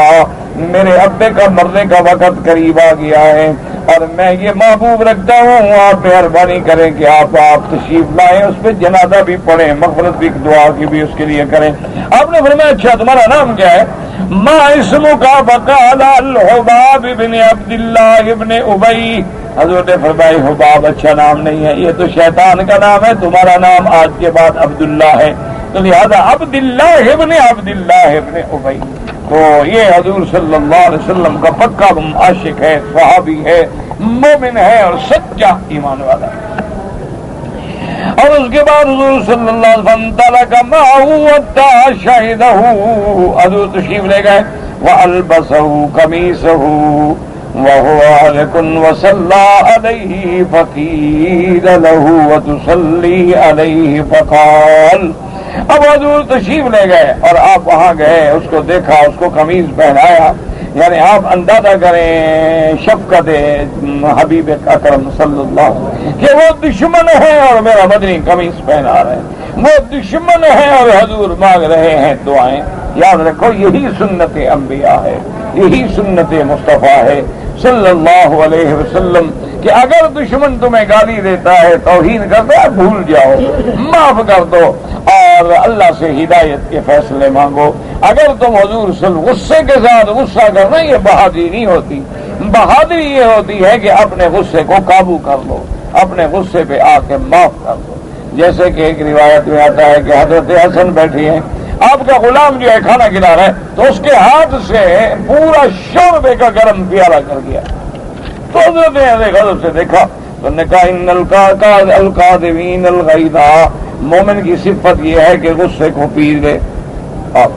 میرے ابے کا مرنے کا وقت قریب آ گیا ہے اور میں یہ محبوب رکھتا ہوں، آپ مہربانی کریں کہ آپ تشریف لائیں، اس پہ جنازہ بھی پڑھیں، مغفرت بھی، دعا کی بھی اس کے لیے کریں۔ آپ نے فرمایا اچھا تمہارا نام کیا ہے؟ ما اسمک؟ فقال الحباب بن عبداللہ ابن ابی، حضرت نے فرمایا حباب اچھا نام نہیں ہے، یہ تو شیطان کا نام ہے، تمہارا نام آج کے بعد عبداللہ ہے، تو لہذا عبداللہ ابن ابی۔ تو یہ حضور صلی اللہ علیہ وسلم کا پکا عاشق ہے، صحابی ہے، مومن ہے اور سچا ایمان والا ہے۔ اور اس کے بعد حضور صلی اللہ علیہ وسلم تلک معه حتی شہدہ، حضور تشریف لے گئے، وَأَلْبَسَهُ قَمِيصَهُ وَهُوَ عَلِقٌ وَصَلَّى عَلَيْهِ فَقِيلَ لَهُ وَتُصَلِّي عَلَيْهِ فَقَالَ، اب حضور تشریف لے گئے اور آپ وہاں گئے، اس کو دیکھا، اس کو قمیض پہنایا، یعنی آپ اندازہ کریں شفقت حبیب اکرم صلی اللہ علیہ وسلم کہ وہ دشمن ہیں اور میرا مدنی قمیض پہنا رہے ہیں، وہ دشمن ہیں اور حضور مانگ رہے ہیں دعائیں۔ یاد رکھو یہی سنت انبیاء ہے، یہی سنت مصطفیٰ ہے صلی اللہ علیہ وسلم کہ اگر دشمن تمہیں گالی دیتا ہے، توہین کرتا ہے، بھول جاؤ، معاف کر دو اور اللہ سے ہدایت کے فیصلے مانگو۔ اگر تم حضور صلی غصے کے ساتھ غصہ کرنا، یہ بہادری نہیں ہوتی، بہادری یہ ہوتی ہے کہ اپنے غصے کو قابو کر لو، اپنے غصے پہ آ کے معاف کر دو۔ جیسے کہ ایک روایت میں آتا ہے کہ حضرت حسن بیٹھی ہیں، آپ کا غلام جو ہے کھانا کھلا رہا ہے، تو اس کے ہاتھ سے پورا شوربے کا گرم پیالہ کر دیا، تو حضرت نے غضب سے دیکھا تو نے کہا ان القاذفین الغیظ، مومن کی صفت یہ ہے کہ غصے کو پی لے۔ اور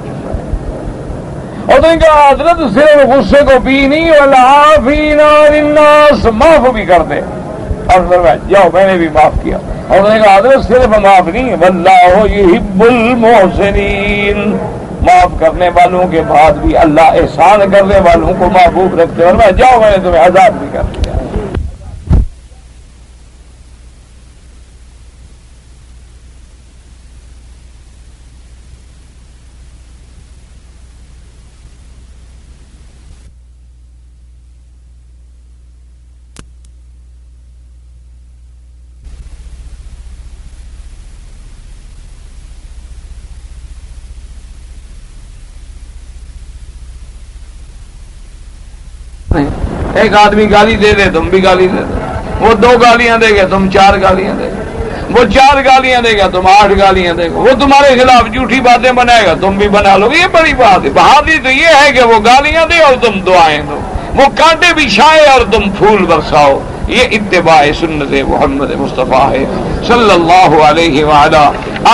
تو ان کا حضرت صرف غصے کو پی نہیں، والعافین عن الناس، معاف بھی کر دے۔ اور فرمایا جاؤ میں نے بھی معاف کیا۔ اور انہوں نے کہا حضرت صرف معاف نہیں، واللہ یحب المحسنین، معاف کرنے والوں کے بعد بھی اللہ احسان کرنے والوں کو محبوب رکھتے ہیں۔ اور میں جاؤ میں نے تمہیں عذاب بھی کر دیا۔ ایک آدمی گالی دے دے تم بھی گالی دے دو، وہ 2 گالیاں دے گا تم 4 گالیاں دے گا، وہ 4 گالیاں دے گا تم 8 گالیاں دے گا، وہ تمہارے خلاف جھوٹی باتیں بنائے گا تم بھی بنا لو گے۔ یہ بڑی بات ہے۔ بہادری تو یہ ہے کہ وہ گالیاں دے اور تم دعائیں دو، وہ کانٹے بچھائے اور تم پھول برساؤ۔ یہ اتباع سنت محمد مصطفیٰ ہے صلی اللہ علیہ وعلا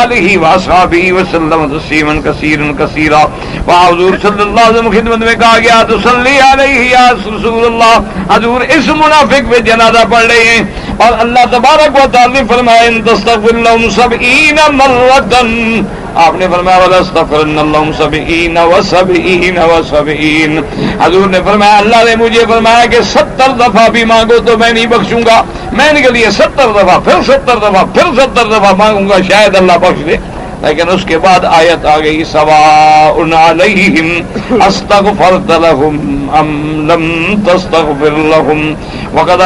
آلہ واصحابہ وسلم تسلیما کثیرا کثیرا۔ وہاں حضور صلی اللہ علیہ وسلم خدمت میں کہا گیا تو صلی علیہ یا رسول اللہ، حضور اس منافق پہ جنازہ پڑھ رہے ہیں اور اللہ تبارک و تعالی نے فرمایا ان تستغفر لهم 70 مرة، آپ نے فرمایا وَلَسْتَغْفِرَنَّ اللَّهُ 70 و70 و70، حضور نے فرمایا اللہ نے مجھے فرمایا کہ 70 دفعہ بھی مانگو تو میں نہیں بخشوں گا، میں ان کے لیے 70 دفعہ پھر 70 دفعہ پھر 70 دفعہ مانگوں گا، شاید اللہ بخش دے۔ لیکن اس کے بعد آیت آ گئی سواء علیہم استغفرت لهم ام لم تستغفر لهم وقد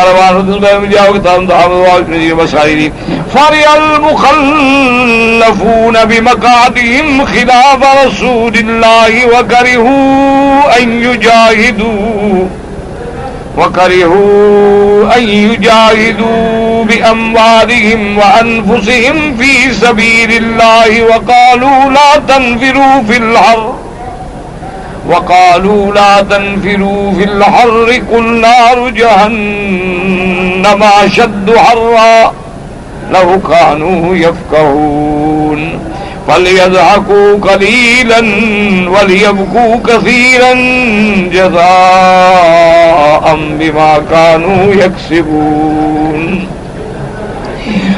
فرح المخلفون بمقعدهم خلاف رسول الله وكرهوا أن يجاهدوا بأموالهم وأنفسهم في سبيل الله وقالوا لا تنفروا في الحر قل نار جهنم أشد حرا لو كانوا يفقهون فليضحكوا قليلا وليبكوا كثيرا جزاء بما كانوا يكسبون۔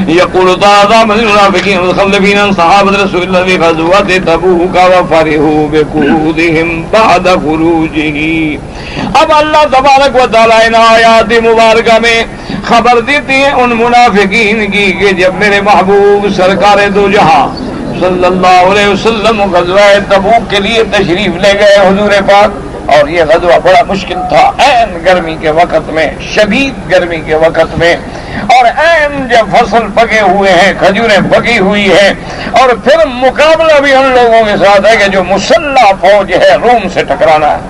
يقول تعالى من المنافقين المتخلفين عن صحابة رسول الله في غزوة تبوك وفرحوا بقعودهم بعد خروجه۔ اب اللہ تبارک و تعالیٰ ان آیات مبارکہ میں خبر دیتی ہے ان منافقین کی کہ جب میرے محبوب سرکار دو جہاں صلی اللہ علیہ وسلم غزوہ تبوک کے لیے تشریف لے گئے حضور پاک، اور یہ غزوہ بڑا مشکل تھا، عین گرمی کے وقت میں، شدید گرمی کے وقت میں، اور عین جب فصل پکے ہوئے ہیں، کھجوریں پکی ہوئی ہیں، اور پھر مقابلہ بھی ان لوگوں کے ساتھ ہے کہ جو مسلح فوج ہے روم سے ٹکرانا ہے۔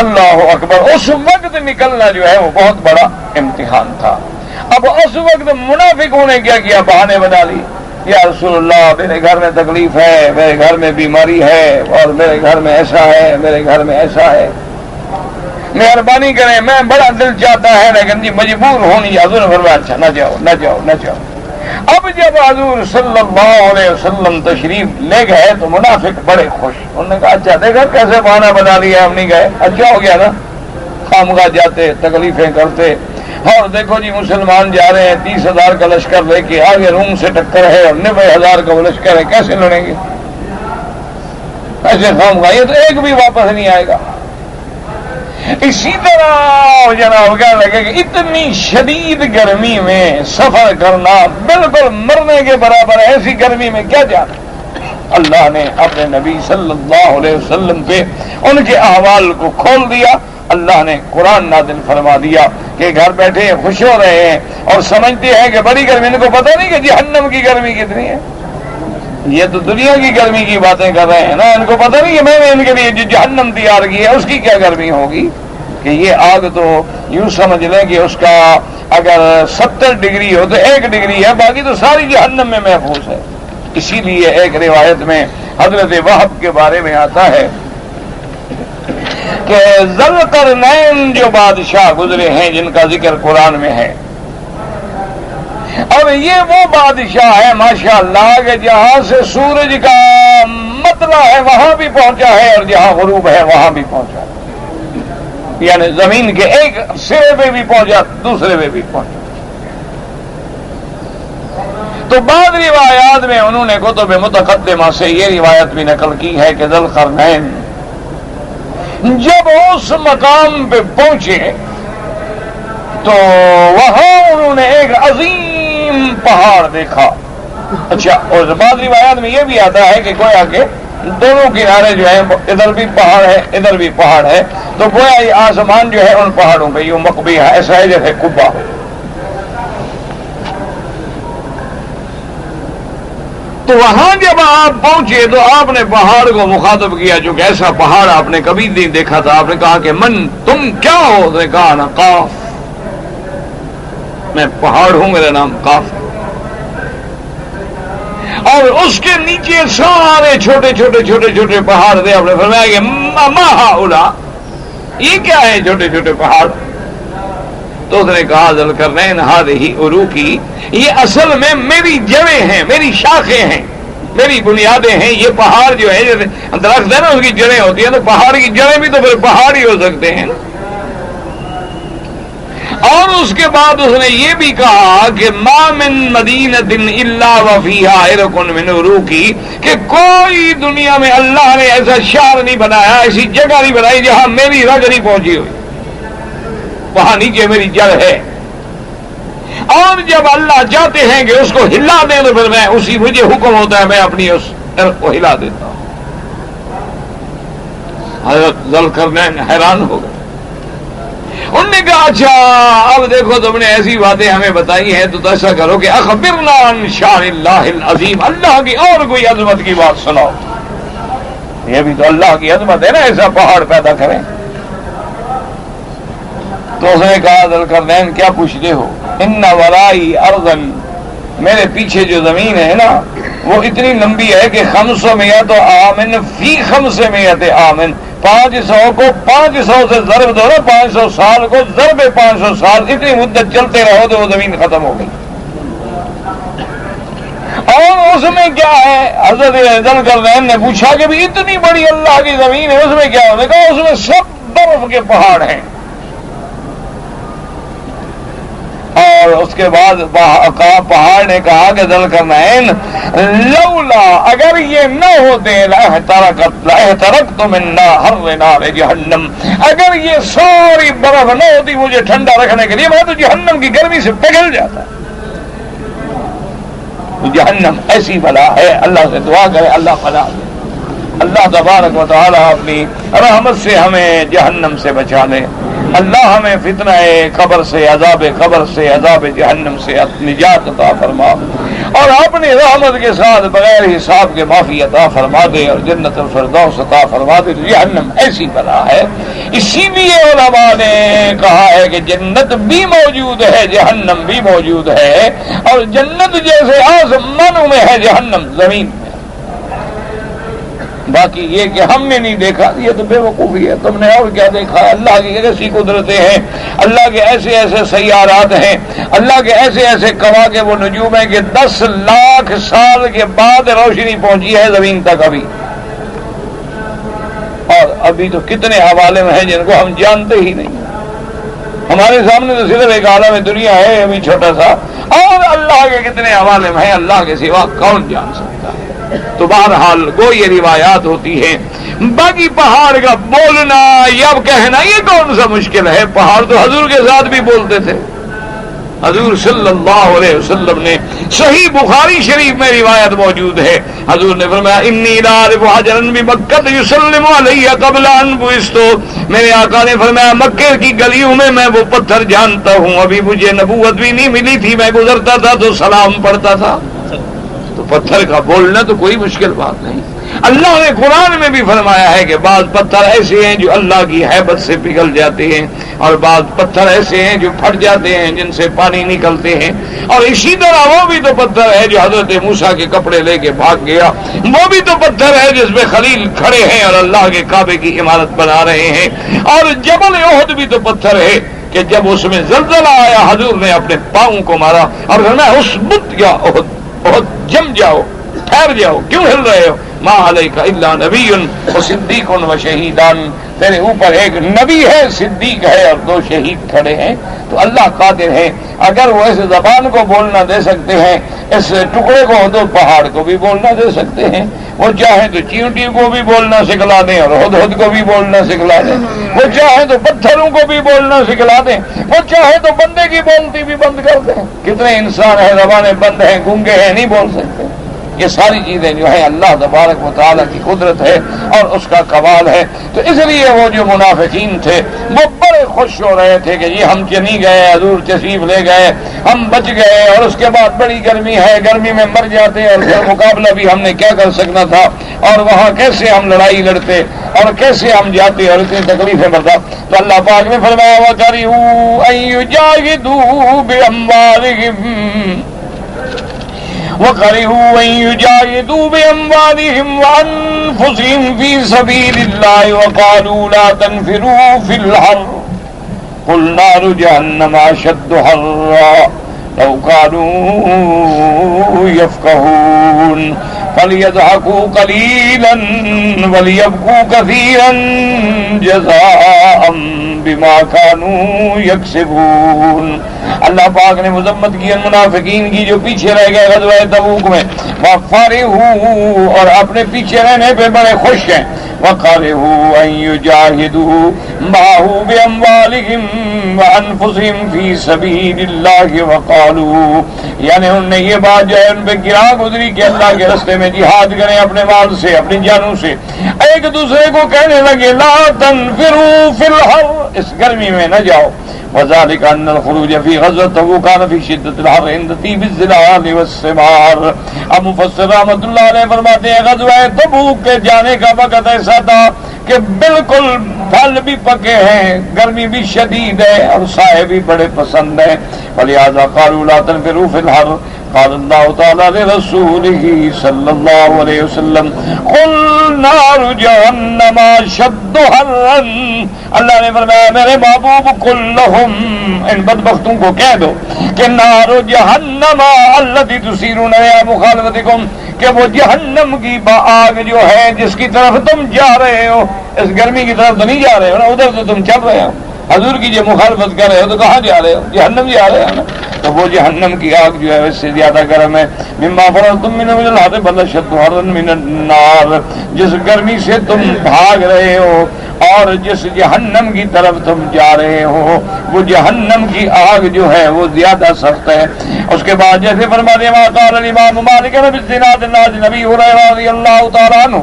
اللہ اکبر، اس وقت نکلنا جو ہے وہ بہت بڑا امتحان تھا۔ اب اس وقت منافقوں نے کیا کیا، بہانے بنا لی، یا رسول اللہ میرے گھر میں تکلیف ہے، میرے گھر میں بیماری ہے، اور میرے گھر میں ایسا ہے، میرے گھر میں ایسا ہے۔ مہربانی کریں، میں بڑا دل چاہتا ہے لیکن جی مجبور ہونی، حضور نے فرمایا اچھا نہ جاؤ نہ جاؤ نہ جاؤ۔ اب جب حضور صلی اللہ علیہ وسلم تشریف لے گئے تو منافق بڑے خوش، انہوں نے کہا اچھا دیکھا کیسے بہانہ بنا لیا ہم نہیں گئے، اچھا ہو گیا نا، خامخواہ جاتے تکلیفیں کرتے۔ اور دیکھو جی مسلمان جا رہے ہیں 30,000 کا لشکر لے کے، آگے روم سے ٹکر ہے اور 90,000 کا وہ لشکر ہے، کیسے لڑیں گے؟ ایسے خامخواہ، یہ تو ایک بھی واپس نہیں آئے گا۔ اسی طرح جناب کیا لگے کہ اتنی شدید گرمی میں سفر کرنا بالکل مرنے کے برابر، ایسی گرمی میں کیا جانا۔ اللہ نے اپنے نبی صلی اللہ علیہ وسلم پہ ان کے احوال کو کھول دیا، اللہ نے قرآن نازل فرما دیا کہ گھر بیٹھے خوش ہو رہے ہیں اور سمجھتے ہیں کہ بڑی گرمی، ان کو پتہ نہیں کہ جہنم کی گرمی کتنی ہے، یہ تو دنیا کی گرمی کی باتیں کر رہے ہیں نا، ان کو پتہ نہیں کہ میں نے ان کے لیے جو جہنم تیار کی ہے اس کی کیا گرمی ہوگی، کہ یہ آگ تو یوں سمجھ لیں کہ اس کا اگر 70 ڈگری ہو تو 1 ڈگری ہے، باقی تو ساری جہنم میں محفوظ ہے۔ اسی لیے ایک روایت میں حضرت وہب کے بارے میں آتا ہے کہ ذوالقرنین جو بادشاہ گزرے ہیں جن کا ذکر قرآن میں ہے، اور یہ وہ بادشاہ ہے ماشاءاللہ کہ جہاں سے سورج کا مطلع ہے وہاں بھی پہنچا ہے اور جہاں غروب ہے وہاں بھی پہنچا ہے، یعنی زمین کے ایک سرے پہ بھی پہنچا دوسرے پہ بھی پہنچا۔ تو بعض روایات میں انہوں نے کتب متقدمہ سے یہ روایت بھی نقل کی ہے کہ ذوالقرنین جب اس مقام پہ پہنچے تو وہاں انہوں نے ایک عظیم پہاڑ دیکھا۔ اچھا، اور بعض روایات میں یہ بھی آتا ہے کہ گویا کہ دونوں کنارے جو ہیں ادھر بھی پہاڑ ہے ادھر بھی پہاڑ ہے، تو گویا یہ آسمان جو ہے ان پہاڑوں پہ یوں مقبی ہے، ایسا ہے جیسے قبہ ہو۔ تو وہاں جب آپ پہنچے تو آپ نے پہاڑ کو مخاطب کیا، جو کہ ایسا پہاڑ آپ نے کبھی نہیں دیکھا تھا۔ آپ نے کہا کہ من تم کیا ہو؟ اس نے کہا نا قاف، میں پہاڑ ہوں، میرا نام قاف ہے۔ اور اس کے نیچے سارے چھوٹے چھوٹے چھوٹے چھوٹے پہاڑ تھے۔ آپ نے فرمایا کہ ما ہؤلاء، یہ کیا ہے چھوٹے چھوٹے پہاڑ؟ تو اس نے کہا ذوالقرنین ہذہ عروقی، یہ اصل میں میری جڑیں ہیں، میری شاخیں ہیں، میری بنیادیں ہیں۔ یہ پہاڑ جو ہے جیسے درخت ہے نا اس کی جڑیں ہوتی ہیں، تو پہاڑ کی جڑیں بھی تو پھر پہاڑ ہی ہو سکتے ہیں۔ اور اس کے بعد اس نے یہ بھی کہا کہ ما من مدینۃ الا وفیہا عرق من عروقی، کہ کوئی دنیا میں اللہ نے ایسا شہر نہیں بنایا، ایسی جگہ نہیں بنائی جہاں میری رگ نہیں پہنچی ہوئی، وہاں نیچے میری جڑ ہے۔ اور جب اللہ چاہتے ہیں کہ اس کو ہلا دیں تو پھر میں اسی مجھے حکم ہوتا ہے میں اپنی اس عرق کو ہلا دیتا ہوں۔ حضرت ذوالقرنین حیران ہو گئے، انہوں نے کہا اچھا اب دیکھو تم نے ایسی باتیں ہمیں بتائی ہیں تو ایسا کرو کہ اخبرنا عن شان اللہ العظیم، اللہ کی اور کوئی عظمت کی بات سناؤ۔ یہ بھی تو اللہ کی عظمت ہے نا، ایسا پہاڑ پیدا کریں۔ تو اس نے کہا ذوالقرنین کیا پوچھتے ہو؟ ان ورائی ارضن، میرے پیچھے جو زمین ہے نا وہ اتنی لمبی ہے کہ 500 آمن فی 500 آمن، 500 کو 500 سے ضرب دو نا، 500 سال کو ضرب 500 سال، اتنی مدت چلتے رہو تو وہ زمین ختم ہو گئی۔ اور اس میں کیا ہے؟ حضرت ذوالقرنین نے پوچھا کہ بھی اتنی بڑی اللہ کی زمین ہے اس میں کیا؟ انہوں نے کہا اس میں سب برف کے پہاڑ ہیں۔ اور اس کے بعد پہاڑ نے کہا کہ ذوالقرنین لولا، اگر یہ نہ ہوتے لاحترقت من حر نار جہنم، اگر یہ ساری برف نہ ہوتی مجھے ٹھنڈا رکھنے کے لیے میں تو جہنم کی گرمی سے پگھل جاتا۔ جہنم ایسی بلا ہے، اللہ سے دعا کرے اللہ بلا دے، اللہ تبارک و تعالی اپنی رحمت سے ہمیں جہنم سے بچا لے، اللہ ہمیں فتنہ قبر سے، عذاب قبر سے، عذاب جہنم سے نجات عطا فرما، اور اپنی رحمت کے ساتھ بغیر حساب کے معافی عطا فرما دے اور جنت الفردوس عطا فرما دے۔ جہنم ایسی بلا ہے، اسی لیے علماء نے کہا ہے کہ جنت بھی موجود ہے جہنم بھی موجود ہے، اور جنت جیسے آسمانوں میں ہے جہنم زمین میں، باقی یہ کہ ہم نے نہیں دیکھا یہ تو بے وقوفی ہے. تم نے اور کیا دیکھا ہے؟ اللہ کی ایسی قدرتیں ہیں، اللہ کے ایسے ایسے سیارات ہیں، اللہ کے ایسے ایسے کواکب وہ نجوم ہیں کہ 10 لاکھ سال کے بعد روشنی پہنچی ہے زمین تک ابھی. اور ابھی تو کتنے عوالم ہیں جن کو ہم جانتے ہی نہیں. ہمارے سامنے تو صرف ایک عالم دنیا ہے ابھی چھوٹا سا، اور اللہ کے کتنے عوالم ہیں اللہ کے سوا کون جان سکتا ہے. تو بہرحال وہ یہ روایات ہوتی ہیں. باقی پہاڑ کا بولنا یا کہنا یہ کون سا مشکل ہے؟ پہاڑ تو حضور کے ساتھ بھی بولتے تھے. حضور صلی اللہ علیہ وسلم نے صحیح بخاری شریف میں روایت موجود ہے، حضور نے فرمایا انی لاعرف حجرا بمکہ یسلم علی قبل ان بعثت. میرے آقا نے فرمایا مکے کی گلیوں میں وہ پتھر جانتا ہوں، ابھی مجھے نبوت بھی نہیں ملی تھی، میں گزرتا تھا تو سلام پڑھتا تھا. تو پتھر کا بولنا تو کوئی مشکل بات نہیں. اللہ نے قرآن میں بھی فرمایا ہے کہ بعض پتھر ایسے ہیں جو اللہ کی ہیبت سے پگھل جاتے ہیں، اور بعض پتھر ایسے ہیں جو پھٹ جاتے ہیں جن سے پانی نکلتے ہیں. اور اسی طرح وہ بھی تو پتھر ہے جو حضرت موسیٰ کے کپڑے لے کے بھاگ گیا، وہ بھی تو پتھر ہے جس میں خلیل کھڑے ہیں اور اللہ کے کعبے کی عمارت بنا رہے ہیں. اور جبل احد بھی تو پتھر ہے کہ جب اس میں زلزلہ آیا حضور نے اپنے پاؤں کو مارا اور فرمایا اسبت یا احد، احد جم جاؤ، ٹھہر جاؤ، کیوں ہل رہے ہو؟ ما علیک الا نبی و صدیق و شہیدان. تیرے اوپر ایک نبی ہے، صدیق ہے اور 2 شہید کھڑے ہیں. تو اللہ قادر ہے، اگر وہ اس زبان کو بولنا دے سکتے ہیں، اس ٹکڑے کو تو پہاڑ کو بھی بولنا دے سکتے ہیں. وہ چاہیں تو چیونٹی کو بھی بولنا سکھلا دیں اور ہدہد کو بھی بولنا سکھلا دیں. وہ چاہیں تو پتھروں کو بھی بولنا سکھلا دیں. وہ چاہے تو بندے کی بولتی بھی بند کر دیں. کتنے انسان ہیں زبانیں بند ہیں، گونگے ہیں، نہیں بول سکتے. یہ ساری چیزیں جو ہیں اللہ تبارک و تعالیٰ کی قدرت ہے اور اس کا کمال ہے. تو اس لیے وہ جو منافقین تھے وہ بڑے خوش ہو رہے تھے کہ یہ ہم چلی گئے، حضور تشریف لے گئے، ہم بچ گئے، اور اس کے بعد بڑی گرمی ہے، گرمی میں مر جاتے، اور پھر مقابلہ بھی ہم نے کیا کر سکنا تھا، اور وہاں کیسے ہم لڑائی لڑتے اور کیسے ہم جاتے اور اتنی تکلیفیں بڑھتا. تو اللہ پاک نے فرمایا وَكَرِهُوا أَن يُجَاهِدُوا بِأَمْوَالِهِمْ وَكَرِهُوا أَن يُجَاهِدُوا بِأَمْوَالِهِمْ وَأَنفُسِهِمْ فِي سَبِيلِ اللَّهِ وَقَالُوا لَا تَنْفِرُوا فِي الْحَرِّ قُلْ نَارُ جَهَنَّمَ أَشَدُّ حَرًّا لَوْ كَانُوا يَفْقَهُونَ فَلْيَضْحَكُوا قَلِيلًا وَلْيَبْكُوا كَثِيرًا جَزَاءً بِمَا كَانُوا يَكْسِبُونَ. اللہ پاک نے مذمت کی ان منافقین کی جو پیچھے رہ گئے غزوہ تبوک میں. وَفَرِحُوا اور اپنے پیچھے رہنے پہ بڑے خوش ہیں. وَقَرِهُوا أَن يُجَاهِدُوا مَعَهُ بِأَمْوَالِهِمْ وَأَنفُسِهِمْ فِي سَبِيلِ اللَّهِ وَقَالُوا یعنی انہوں نے یہ بات جو ہے ان پہ گرا گزری کہ اللہ کے راستے میں جہاد کریں اپنے مال سے، اپنی جانوں سے. ایک دوسرے کو کہنے لگے لا تنفروا فی الحر، اس گرمی میں نہ جاؤ. وذلك أن الخروج في غزوة تبوك كان في شدة الحر عند طيب الظلال والثمار. اب مفسر رحمۃ اللہ علیہ فرماتے ہیں غزوہ تبوک کے جانے کا وقت ایسا تھا کہ بالکل پھل بھی پکے ہیں، گرمی بھی شدید ہے اور سائے بھی بڑے پسند ہیں. ولہذا قالوا لا تنفروا في الحر. قال اللہ تعالی لرسولہ صلی اللہ علیہ وسلم قل نار جہنم اشد حرا. اللہ نے فرمایا میرے محبوب قل لہم، ان بدبختوں کو کہہ دو کہ نار جہنم التی تسیرون الیہا مخالفتکم، کہ وہ جہنم کی آگ جو ہے جس کی طرف تم جا رہے ہو، اس گرمی کی طرف تو نہیں جا رہے ہو نا، ادھر تو تم چل رہے ہو. حضور کی جو مخالفت کر رہے ہو تو کہاں جا رہے ہو؟ جہنم جا رہے ہو نا. تو وہ جہنم کی آگ جو ہے اس سے زیادہ گرم ہے. مما فرضتم من الحر بل اشد حرا من النار، جس گرمی سے تم بھاگ رہے ہو اور جس جہنم کی طرف تم جا رہے ہو وہ جہنم کی آگ جو ہے وہ زیادہ سخت ہے. اس کے بعد جیسے فرماتے ہیں قال الامام مالک بن سناد نبی ہریرہ رضی اللہ تعالی عنہ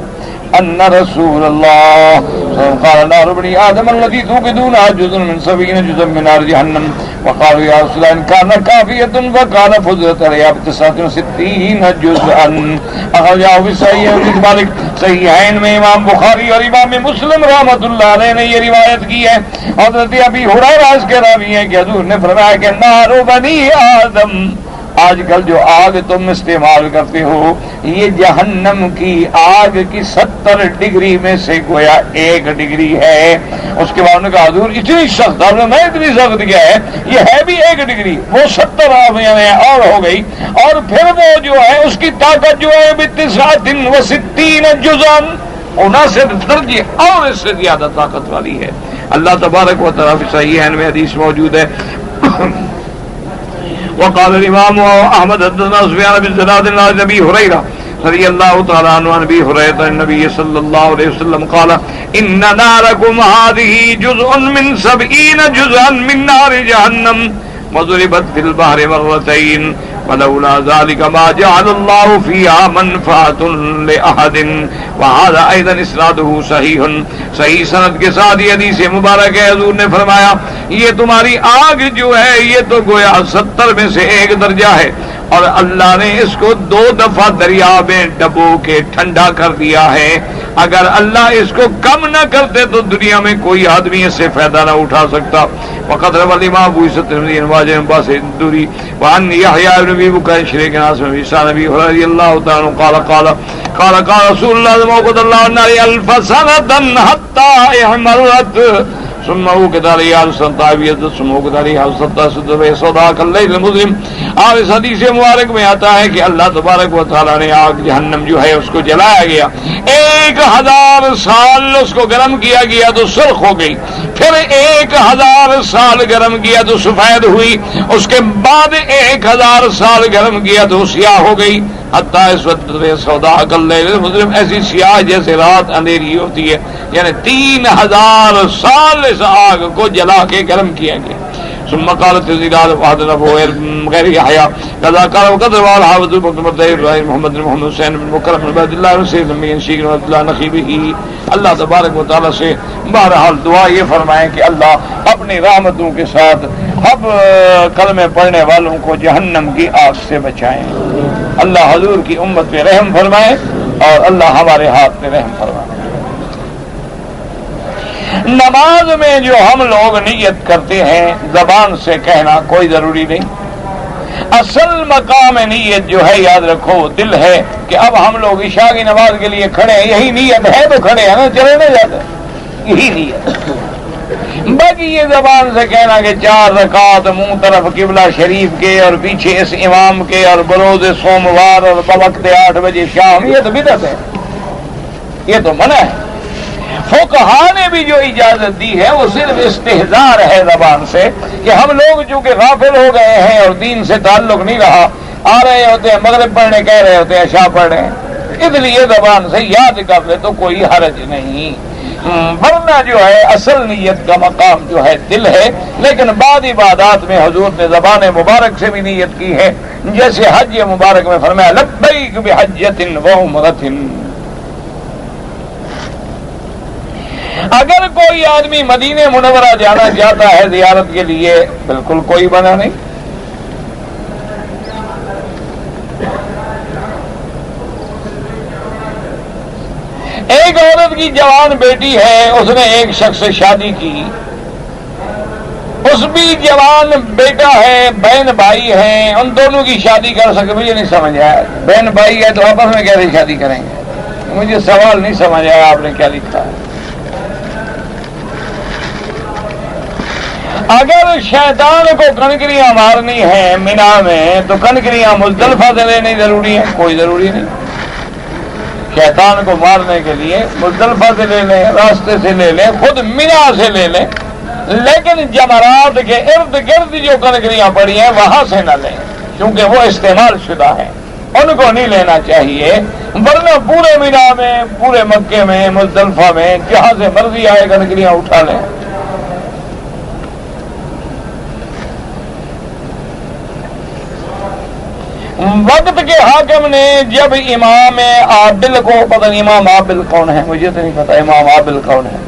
ان رسول اللہ قال نار بني آدم التي توقدونها جزء من 70 جزء من نار جهنم. وقالوا يا رسول الله إن كان كافية فقال فضلت عليها ب69 جزءا. أخرجه في الصحيح وفي مالك. صحیحین میں امام بخاری اور امام مسلم رحمۃ اللہ علیہ نے یہ روایت کی ہے. حضرت ابی ہریرہ اس کے راوی ہیں کہ حضور نے فرمایا کہ نار بنی آدم آج کل جو آگ تم استعمال کرتے ہو یہ جہنم کی آگ کی 70 ڈگری میں سے گویا 1 ڈگری ہے. اس کے بعد نے کہا حضور اتنی سخت، میں اتنی سخت کیا ہے، یہ ہے بھی 1 ڈگری، وہ 70 اور ہو گئی. اور پھر وہ جو ہے اس کی طاقت جو ہے 69 جزء 69 درجے اور اس سے زیادہ طاقت والی ہے. اللہ تبارک و تعالی صحیح ہے، میں حدیث موجود ہے. وقال الامام احمد حدثنا سفيان بن زناد عن ابي هريره رضي الله تعالى عنه عن ابي هريره النبي صلى الله عليه وسلم قال ان ناركم هذه جزء من 70 جزءا من نار جهنم وضربت في البحر مرتين ولولا ذلك ما جعل الله فيها منفعة لأحد. وهذا أيضا اسناده صحیح سند کے ساتھ یہ حدیث مبارک ہے. حضور نے فرمایا یہ تمہاری آگ جو ہے یہ تو گویا 70 میں سے 1 درجہ ہے، اور اللہ نے اس کو 2 دفعہ دریا میں ڈبو کے ٹھنڈا کر دیا ہے. اگر اللہ اس کو کم نہ کرتے تو دنیا میں کوئی آدمی اس سے فائدہ نہ اٹھا سکتا. وقد روى الامام ابو الترمذي واجب باس الدوري وعن يحيى بن ابي بكر شريك ناس من سان ابي هريره رضي الله تعالى قال رسول الله موقد الله النار 1000 سنه حتى احمرت ثم وقد عليه الصلاه ثم وقد عليه الصلاه صداق الليل المظلم. اور اس حدیث مبارک میں آتا ہے کہ اللہ تبارک و تعالی نے آگ جہنم جو ہے اس کو جلایا گیا، 1000 سال اس کو گرم کیا گیا تو سرخ ہو گئی، پھر 1000 سال گرم کیا تو سفید ہوئی، اس کے بعد 1000 سال گرم کیا تو سیاہ ہو گئی. حتیٰ اس وقت صداق الليل المظلم، ایسی سیاہ جیسے رات اندھیری ہوتی ہے. یعنی 3000 سال اس آگ کو جلا کے گرم کیا گیا. ثم قالت الزلال وحدنا غير يحيى كذا قال وقد روى الحافظ بن ابراهيم محمد بن محمد حسين بن مكرم بن عبد الله بن سيد بن شيخ بن عبد الله نخيبه. اللہ تبارک و تعالی سے بہرحال دعا یہ فرمائیں کہ اللہ اپنی رحمتوں کے ساتھ اب کلمے پڑھنے والوں کو جہنم کی آگ سے بچائیں. اللہ حضور کی امت پہ رحم فرمائے اور اللہ ہمارے ہاتھ پہ رحم فرمائے. نماز میں جو ہم لوگ نیت کرتے ہیں زبان سے کہنا کوئی ضروری نہیں. اصل مقام نیت جو ہے یاد رکھو دل ہے کہ اب ہم لوگ عشاء کی نماز کے لیے کھڑے ہیں، یہی نیت ہے تو کھڑے ہیں نا، چلے نہیں جاتے، یہی نیت. باقی یہ زبان سے کہنا کہ 4 رکعت منہ طرف قبلہ شریف کے اور پیچھے اس امام کے اور بروز سوموار اور بوقت 8 بجے شام، یہ تو بدعت ہے، یہ تو منع ہے. فقہا نے بھی جو اجازت دی ہے وہ صرف استحضار ہے زبان سے کہ ہم لوگ چونکہ غافل ہو گئے ہیں اور دین سے تعلق نہیں رہا، آ رہے ہوتے ہیں مغرب پڑھنے کہہ رہے ہوتے ہیں عشاء پڑھ رہے ہیں، اس لیے زبان سے یاد کر لے تو کوئی حرج نہیں. ورنہ جو ہے اصل نیت کا مقام جو ہے دل ہے. لیکن بعض عبادات میں حضور نے زبان مبارک سے بھی نیت کی ہے، جیسے حج مبارک میں فرمایا لبیک بحجۃ وعمرۃ. اگر کوئی آدمی مدینہ منورہ جانا چاہتا ہے زیارت کے لیے بالکل کوئی منع نہیں. ایک عورت کی جوان بیٹی ہے، اس نے ایک شخص سے شادی کی، اس بھی جوان بیٹا ہے، بہن بھائی ہیں، ان دونوں کی شادی کر سکے. مجھے نہیں سمجھ آیا، بہن بھائی ہے تو آپس میں کیسے شادی کریں گے؟ مجھے سوال نہیں سمجھ آیا آپ نے کیا لکھا ہے. اگر شیطان کو کنکریاں مارنی ہیں مینا میں تو کنکریاں مزدلفہ سے لینی ضروری ہے؟ کوئی ضروری نہیں. شیطان کو مارنے کے لیے مزدلفہ سے لے لیں، راستے سے لے لیں، خود مینا سے لے لیں، لیکن جمرات کے ارد گرد جو کنکریاں پڑی ہیں وہاں سے نہ لیں، کیونکہ وہ استعمال شدہ ہیں، ان کو نہیں لینا چاہیے. ورنہ پورے مینا میں، پورے مکے میں، مزدلفہ میں جہاں سے مرضی آئے کنکریاں اٹھا لیں. وقت کے حاکم نے جب امام عادل کو، پتہ نہیں امام عادل کون ہے، مجھے تو نہیں پتا امام عادل کون ہے،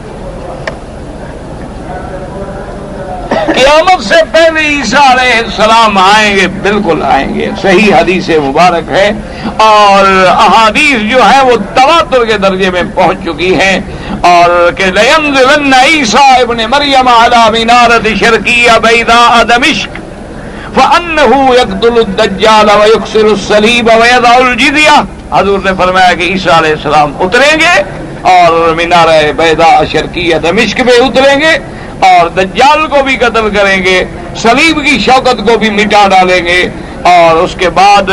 قیامت سے پہلے عیسیٰ علیہ السلام آئیں گے، بالکل آئیں گے، صحیح حدیث مبارک ہے، اور احادیث جو ہے وہ تواتر کے درجے میں پہنچ چکی ہیں، اور کہ لَيَنزِلَنَّ عِيسَىٰ ابن مریم عَلَىٰ مِنَارَةِ شَرْقِيَّةٍ بَيْضَاءَ دَمِشْقَ فَأَنَّهُ يَقْتُلُ الدَّجَّالَ وَيُكْسِرُ الصَّلِيبَ وَيَضَعُ الْجِزْيَةَ. حضور نے فرمایا کہ عیسیٰ علیہ السلام اتریں گے اور مینارہ بیضاء شرقیہ دمشق پہ اتریں گے اور دجال کو بھی قتل کریں گے، صلیب کی شوکت کو بھی مٹا ڈالیں گے، اور اس کے بعد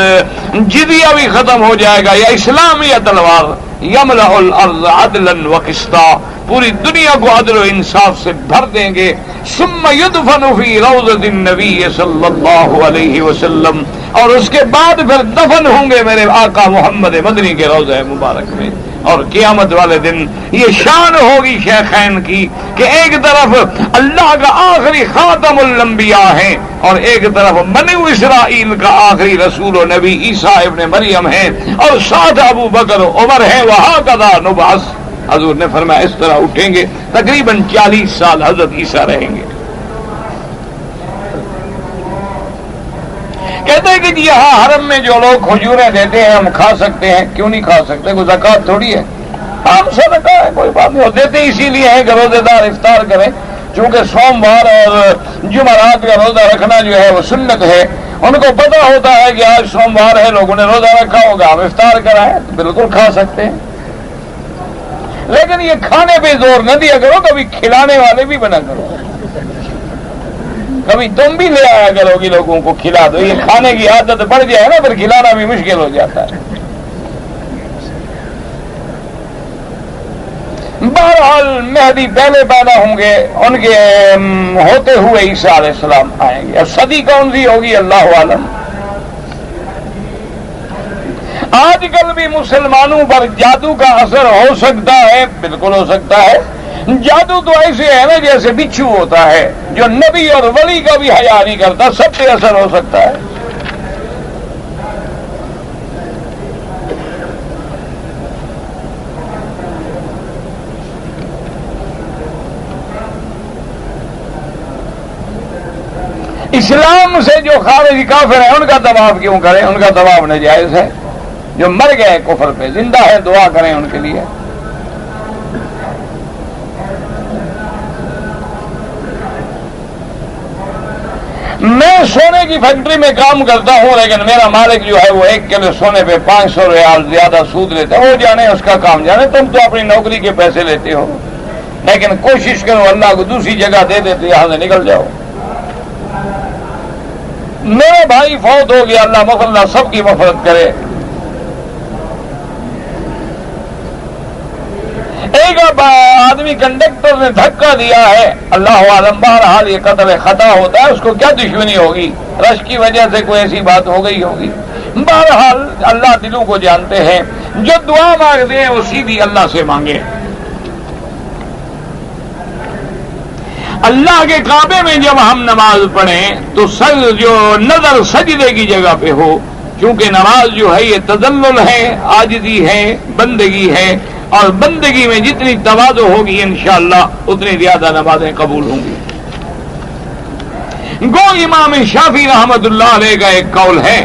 جزیہ بھی ختم ہو جائے گا. یا اسلام یا تلوار. یملأ الارض عدلا وقسطا، پوری دنیا کو عدل و انصاف سے بھر دیں گے. ثم يدفن في روضة النبی صلی اللہ علیہ وسلم، اور اس کے بعد پھر دفن ہوں گے میرے آقا محمد مدنی کے روضہ مبارک میں. اور قیامت والے دن یہ شان ہوگی شیخین کی کہ ایک طرف اللہ کا آخری خاتم الانبیاء ہیں اور ایک طرف بنی اسرائیل کا آخری رسول و نبی عیسیٰ ابن مریم ہیں، اور ساتھ ابو بکر و عمر ہیں. وہکذا نبعث. حضور نے فرمایا اس طرح اٹھیں گے. تقریباً 40 سال حضرت عیسیٰ رہیں گے. کہتے ہیں کہ یہاں حرم میں جو لوگ کھجوریں دیتے ہیں ہم کھا سکتے ہیں. کیوں نہیں کھا سکتے؟ کوئی زکوٰۃ تھوڑی ہے، عام صدقہ ہے، کوئی بات نہیں. اور دیتے اسی لیے ہیں کہ روزے دار افطار کریں، چونکہ سوموار اور جمعرات کا روزہ رکھنا جو ہے وہ سنت ہے. ان کو پتہ ہوتا ہے کہ آج سوموار ہے، لوگوں نے روزہ رکھا ہوگا، ہم افطار کرائیں تو بالکل کھا سکتے ہیں. لیکن یہ کھانے پہ زور نہ دیا کرو، کبھی کھلانے والے بھی بنا کرو. کبھی تم بھی لے آیا کرو گی لوگوں کو کھلا دو. یہ کھانے کی عادت بڑھ جائے نا پھر کھلانا بھی مشکل ہو جاتا ہے. بہرحال مہدی پہلے پیدا ہوں گے، ان کے ہوتے ہوئے عیسیٰ علیہ السلام آئیں گے. اب صدی کون سی ہوگی اللہ عالم. آج کل بھی مسلمانوں پر جادو کا اثر ہو سکتا ہے، بالکل ہو سکتا ہے. جادو تو ایسے ہے نا جیسے بچھو ہوتا ہے جو نبی اور ولی کا بھی حیا نہیں کرتا، سب پہ اثر ہو سکتا ہے. اسلام سے جو خارجی کافر ہیں ان کا دباؤ کیوں کریں؟ ان کا دباؤ ناجائز ہے. جو مر گئے کفر پہ، زندہ ہے دعا کریں ان کے لیے. میں سونے کی فیکٹری میں کام کرتا ہوں، لیکن میرا مالک جو ہے وہ 1 کلو سونے پہ 500 ریال زیادہ سود لیتا ہے. وہ جانے اس کا کام جانے، تم تو اپنی نوکری کے پیسے لیتے ہو. لیکن کوشش کرو اللہ کو دوسری جگہ دے دیتے، یہاں سے نکل جاؤ. میرا بھائی فوت ہو گیا، اللہ مغفرت سب کی مغفرت کرے. ایک آدمی کنڈکٹر نے دھکا دیا ہے، اللہ عالم. بہرحال یہ قتل خطا ہوتا ہے، اس کو کیا دشمنی ہوگی؟ رش کی وجہ سے کوئی ایسی بات ہو گئی ہوگی. بہرحال اللہ دلوں کو جانتے ہیں. جو دعا مانگتے ہیں وہ سیدھی اللہ سے مانگے. اللہ کے کعبے میں جب ہم نماز پڑھیں تو سر جو نظر سجدے کی جگہ پہ ہو، کیونکہ نماز جو ہے یہ تذلل ہے، عاجزی ہے، بندگی ہے. اور بندگی میں جتنی تواضع ہوگی انشاءاللہ اتنی زیادہ نمازیں قبول ہوں گی. گو امام شافعی رحمت اللہ علیہ کا ایک قول ہے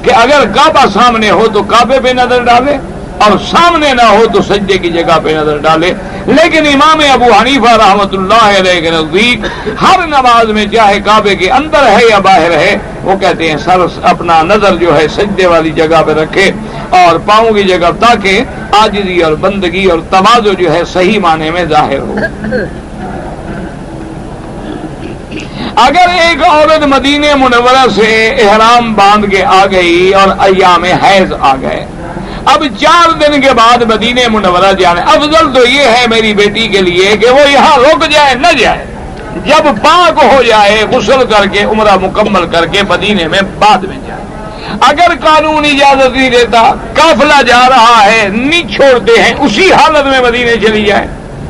کہ اگر کعبہ سامنے ہو تو کعبے پہ نظر ڈالے، اور سامنے نہ ہو تو سجدے کی جگہ پہ نظر ڈالے. لیکن امام ابو حنیفہ رحمت اللہ علیہ کے نزدیک ہر نماز میں چاہے کعبے کے اندر ہے یا باہر ہے، وہ کہتے ہیں سر اپنا نظر جو ہے سجدے والی جگہ پہ رکھے اور پاؤں کی جگہ، تاکہ عاجزی اور بندگی اور تواضع جو ہے صحیح معنی میں ظاہر ہو. اگر ایک عورت مدینہ منورہ سے احرام باندھ کے آ گئی اور ایام حیض آ گئے، اب 4 دن کے بعد مدینہ منورہ جانے، افضل تو یہ ہے میری بیٹی کے لیے کہ وہ یہاں رک جائے، نہ جائے. جب پاک ہو جائے غسل کر کے عمرہ مکمل کر کے مدینے میں بعد میں جائے. اگر قانون اجازت نہیں دیتا، قافلہ جا رہا ہے نہیں چھوڑتے ہیں، اسی حالت میں مدینے چلی جائے،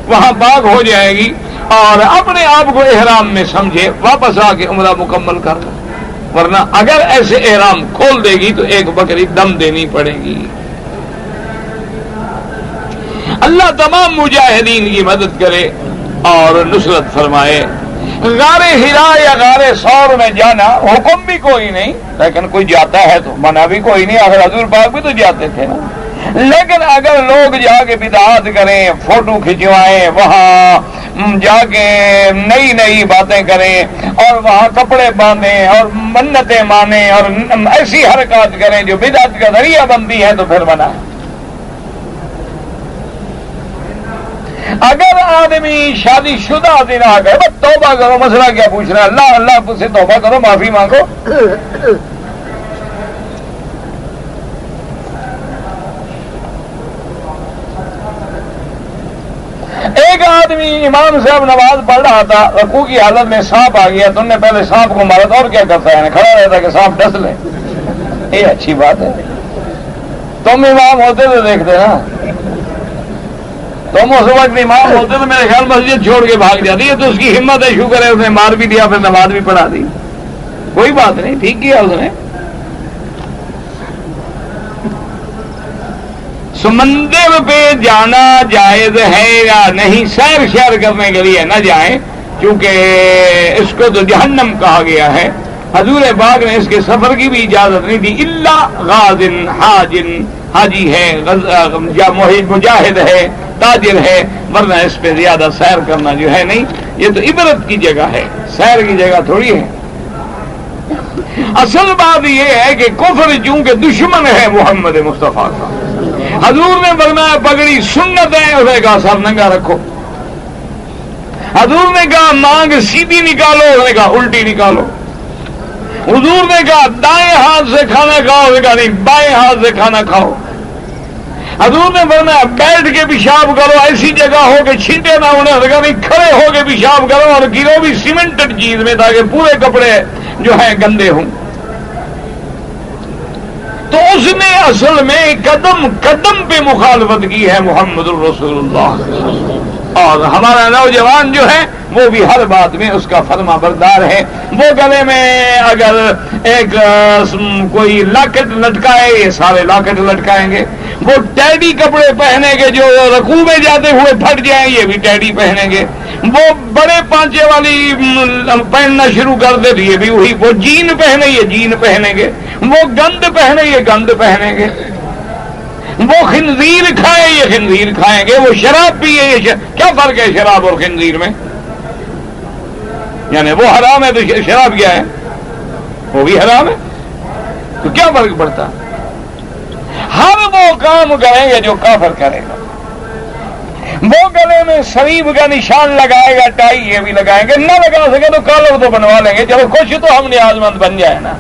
وہاں پاک ہو جائے گی اور اپنے آپ کو احرام میں سمجھے، واپس آ کے عمرہ مکمل کر لو. ورنہ اگر ایسے احرام کھول دے گی تو ایک بکری دم دینی پڑے گی. اللہ تمام مجاہدین کی مدد کرے اور نصرت فرمائے. غار ہرا یا غار ثور میں جانا حکم بھی کوئی نہیں، لیکن کوئی جاتا ہے تو منع بھی کوئی نہیں. اگر حضور پاک بھی تو جاتے تھے نا. لیکن اگر لوگ جا کے بدعات کریں، فوٹو کھنچوائیں، وہاں جا کے نئی نئی باتیں کریں اور وہاں کپڑے باندھیں اور منتیں مانیں اور ایسی حرکات کریں جو بدعت کا ذریعہ بنتی ہے تو پھر منع ہے۔ اگر آدمی شادی شدہ زنا کرے، بس توبہ کرو، مسئلہ کیا پوچھ رہا ہے، اللہ اللہ سے توبہ کرو، معافی مانگو۔ ایک آدمی امام صاحب نماز پڑھ رہا تھا، رکوع کی حالت میں سانپ آ گیا تو انہوں نے پہلے سانپ کو مارا تھا، اور کیا کرتا ہے کھڑا رہتا کہ سانپ ڈس لے۔ یہ اچھی بات ہے، تم امام ہوتے تو دیکھتے نا، تم اس وقت امام ہوتے تو میرے خیال مسجد چھوڑ کے بھاگ جاتی ہے، تو اس کی ہمت ہے، شکر ہے اس نے مار بھی دیا، پھر نماز بھی پڑھا دی، کوئی بات نہیں، ٹھیک کیا اس نے۔ سمندر پہ جانا جائز ہے یا نہیں؟ سیر شیر کرنے کے لیے نہ جائیں، کیونکہ اس کو تو جہنم کہا گیا ہے۔ حضور پاک نے اس کے سفر کی بھی اجازت نہیں دی، الا غازن حاجن، حاجی ہے، مجاہد ہے، تاجر ہے، ورنہ اس پہ زیادہ سیر کرنا جو ہے نہیں۔ یہ تو عبرت کی جگہ ہے، سیر کی جگہ تھوڑی ہے۔ اصل بات یہ ہے کہ کفر چونکہ دشمن ہے محمد مصطفیٰ کا، حضور نے فرمایا پگڑی سنت ہے، اس نے کہا سر ننگا رکھو۔ حضور نے کہا مانگ سیدھی نکالو، اس نے کہا الٹی نکالو۔ حضور نے کہا دائیں ہاتھ سے کھانا کھاؤ، اس نے کہا نہیں بائیں ہاتھ سے کھانا کھاؤ۔ حضور نے فرمایا بیٹھ کے پیشاب کرو، ایسی جگہ ہو کہ چھینٹے نہ ہونے، اس نے کہا نہیں کھڑے ہو کے پیشاب کرو، اور گرو بھی سیمنٹڈ چیز میں تاکہ پورے کپڑے جو ہیں گندے ہوں۔ تو اس نے اصل میں قدم قدم پہ مخالفت کی ہے محمد الرسول اللہ، اور ہمارا نوجوان جو ہے وہ بھی ہر بات میں اس کا فرما بردار ہے۔ وہ گلے میں اگر ایک کوئی لاکٹ لٹکائے، یہ سارے لاکٹ لٹکائیں گے۔ وہ ٹیڈی کپڑے پہنیں گے جو رکوع میں جاتے ہوئے پھٹ جائیں، یہ بھی ٹیڈی پہنیں گے۔ وہ بڑے پانچے والی پہننا شروع کر دے تو یہ بھی وہی، وہ جین پہنے یہ جین پہنیں گے، وہ گند پہنے یہ گند پہنیں گے، وہ خنزیر کھائے یہ خنزیر کھائیں گے، وہ شراب پیے یہ کیا فرق ہے شراب اور خنزیر میں؟ یعنی وہ حرام ہے تو شراب کیا ہے؟ وہ بھی حرام ہے، تو کیا فرق پڑتا؟ ہر وہ کام کریں گے جو کافر کرے گا۔ وہ گلے میں صلیب کا نشان لگائے گا، ٹائی یہ بھی لگائیں گے، نہ لگا سکے تو کالر تو بنوا لیں گے، چلو خوش تو ہم نیاز مند بن جائے نا۔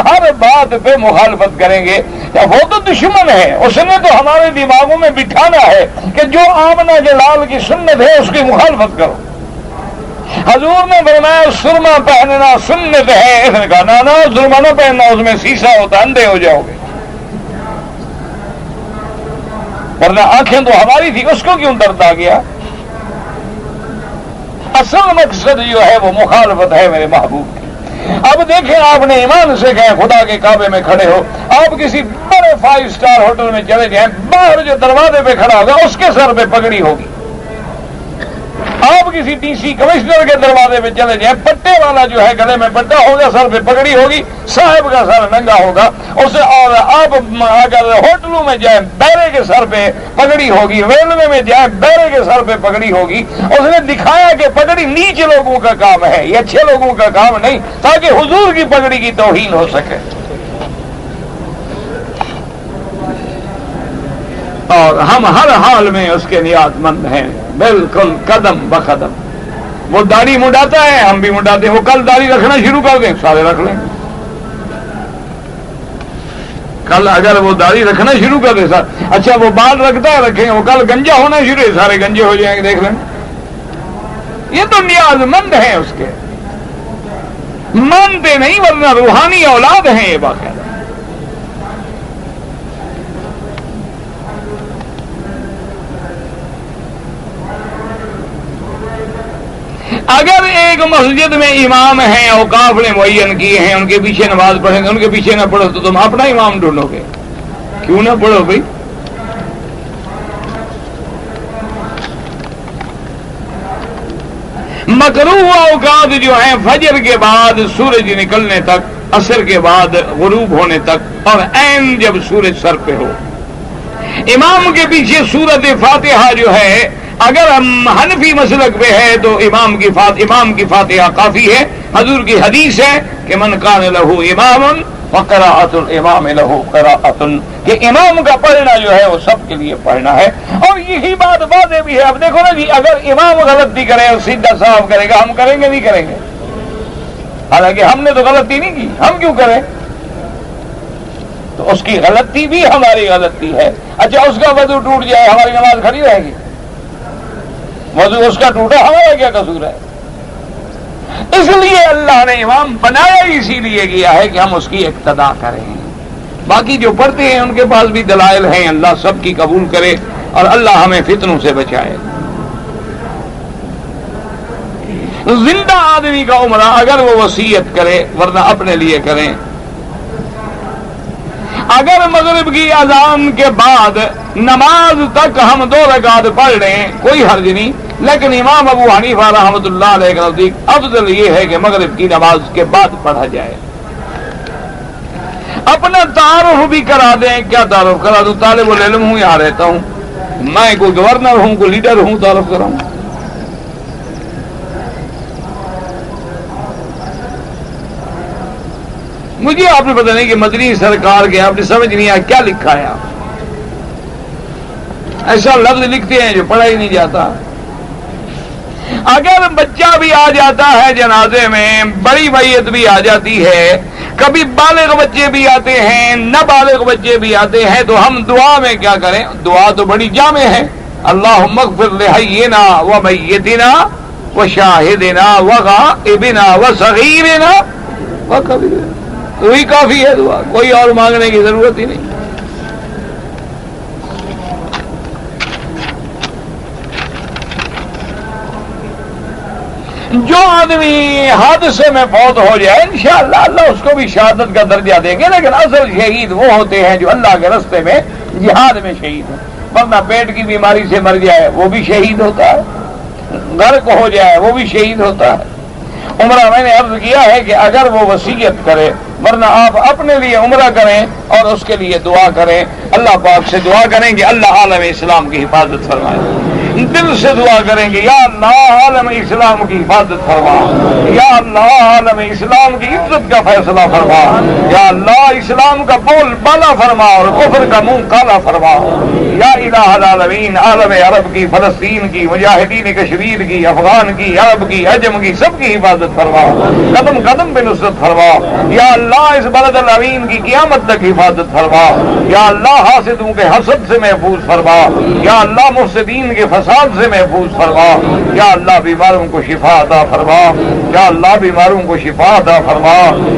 ہر بات پہ مخالفت کریں گے، وہ تو دشمن ہے، اس نے تو ہمارے دماغوں میں بٹھانا ہے کہ جو آمنہ جلال کی سنت ہے اس کی مخالفت کرو۔ حضور نے فرمایا سرما پہننا سنت ہے، اس نے کہا نا سرما نہ پہننا، اس میں سیسا ہوتا، اندھے ہو جاؤ گے۔ ورنہ آنکھیں تو ہماری تھی، اس کو کیوں درد آ گیا؟ اصل مقصد جو ہے وہ مخالفت ہے میرے محبوب کی۔ اب دیکھیں آپ نے ایمان سے کہیں خدا کے کعبے میں کھڑے ہو، آپ کسی بڑے 5 اسٹار ہوٹل میں چلے جائیں، باہر جو دروازے پہ کھڑا ہوگا اس کے سر پہ پگڑی ہوگی۔ آپ کسی ڈی سی کمشنر کے دروازے پہ چلے جائیں، پٹے والا جو ہے گلے میں پٹا ہوگا، سر پہ پگڑی ہوگی، صاحب کا سر ننگا ہوگا اسے۔ اور آپ اگر ہوٹلوں میں جائیں بیرے کے سر پہ پگڑی ہوگی، ریلوے میں جائیں بیرے کے سر پہ پگڑی ہوگی۔ اس نے دکھایا کہ پگڑی نیچ لوگوں کا کام ہے، یہ اچھے لوگوں کا کام نہیں، تاکہ حضور کی پگڑی کی توہین ہو سکے۔ اور ہم ہر حال میں اس کے نیاز مند ہیں، بالکل قدم بقدم۔ وہ داڑھی منڈاتا ہے، ہم بھی منڈاتے ہیں، وہ کل داڑھی رکھنا شروع کر دیں سارے رکھ لیں۔ کل اگر وہ داڑھی رکھنا شروع کر دیں اچھا وہ بال رکھتا ہے رکھیں، وہ کل گنجا ہونا شروع ہے، سارے گنجے ہو جائیں گے، دیکھ لیں۔ یہ تو نیاز مند ہیں اس کے، مانتے نہیں ورنہ روحانی اولاد ہیں یہ باقاعدہ۔ اگر ایک مسجد میں امام ہیں، اوقاف نے معین کیے ہیں، ان کے پیچھے نماز پڑھیں گے، ان کے پیچھے نہ پڑھو تو تم اپنا امام ڈھونڈو گے، کیوں نہ پڑھو بھائی؟ مکروہ اوقات جو ہیں فجر کے بعد سورج نکلنے تک عصر کے بعد غروب ہونے تک، اور عین جب سورج سر پہ ہو۔ امام کے پیچھے سورت فاتحہ جو ہے، اگر ہم حنفی مسلک پہ ہے تو امام کی فاتحہ کافی ہے۔ حضور کی حدیث ہے کہ من کان لہ امام وقراءۃ الامام لہ قراءۃ، کہ امام کا پڑھنا جو ہے وہ سب کے لیے پڑھنا ہے۔ اور یہی بات واضح بھی ہے۔ اب دیکھو نا جی، اگر امام غلطی کرے اور سیدھا صاف کرے گا، ہم کریں گے نہیں کریں گے؟ حالانکہ ہم نے تو غلطی نہیں کی، ہم کیوں کریں؟ تو اس کی غلطی بھی ہماری غلطی ہے۔ اچھا، اس کا وضو ٹوٹ جائے، ہماری نماز کھڑی رہے گی؟ وضو اس کا ٹوٹا، ہمارا کیا قصور ہے؟ اس لیے اللہ نے امام بنایا اسی لیے کیا ہے کہ ہم اس کی اقتداء کریں۔ باقی جو پڑھتے ہیں ان کے پاس بھی دلائل ہیں، اللہ سب کی قبول کرے اور اللہ ہمیں فتنوں سے بچائے۔ زندہ آدمی کا عمرہ اگر وہ وصیت کرے، ورنہ اپنے لیے کریں۔ اگر مغرب کی اذان کے بعد نماز تک ہم 2 رکعت پڑھ لیں کوئی حرج نہیں، لیکن امام ابو حنیفہ رحمۃ اللہ علیہ کے نزدیک افضل یہ ہے کہ مغرب کی نماز کے بعد پڑھا جائے۔ اپنا تعارف بھی کرا دیں۔ کیا تعارف کرا دوں؟ طالب العلم ہوں، یہاں رہتا ہوں، میں کوئی گورنر ہوں، کوئی لیڈر ہوں، تعارف کراؤں؟ مجھے آپ نے پتہ نہیں کہ مدنی سرکار کے آپ نے سمجھ نہیں آیا کیا لکھا ہے۔ آپ ایسا لفظ لکھتے ہیں جو پڑھا ہی نہیں جاتا۔ اگر بچہ بھی آ جاتا ہے جنازے میں، بڑی میت بھی آ جاتی ہے، کبھی بالغ بچے بھی آتے ہیں، نابالغ بچے بھی آتے ہیں، تو ہم دعا میں کیا کریں؟ دعا تو بڑی جامع ہے۔ اللہم اغفر لحینا ومیتنا وشاہدنا وغائبنا وصغیرنا وکبیرنا، وہی کافی ہے دعا، کوئی اور مانگنے کی ضرورت ہی نہیں۔ جو آدمی حادثے میں فوت ہو جائے انشاءاللہ اللہ اس کو بھی شہادت کا درجہ دیں گے، لیکن اصل شہید وہ ہوتے ہیں جو اللہ کے راستے میں جہاد میں شہید ہیں۔ ورنہ پیٹ کی بیماری سے مر جائے وہ بھی شہید ہوتا ہے، غرق ہو جائے وہ بھی شہید ہوتا ہے۔ عمرہ میں نے عرض کیا ہے کہ اگر وہ وصیت کرے، ورنہ آپ اپنے لیے عمرہ کریں اور اس کے لیے دعا کریں، اللہ پاک سے دعا کریں کہ اللہ عالم اسلام کی حفاظت فرمائے۔ دل سے دعا کریں گے، یا اللہ عالم اسلام کی حفاظت فرما، یا اللہ عالم اسلام کی عزت کا فیصلہ فرما، یا اللہ اسلام کا بول بالا فرما اور کفر کا منہ کالا فرما، یا الہ العالمین عالم عرب کی، فلسطین کی، مجاہدین کشمیر کی، افغان کی، عرب کی، عجم کی، سب کی حفاظت فرما، قدم قدم پہ نصرت فرما، یا اللہ اس بلد الامین کی قیامت تک حفاظت فرما، یا اللہ حاسدوں کے حسد سے محفوظ فرما، یا اللہ مفسدین کے فساد سے محفوظ فرما، یا اللہ بیماروں کو شفا عطا فرما، یا اللہ بیماروں کو شفا عطا فرما،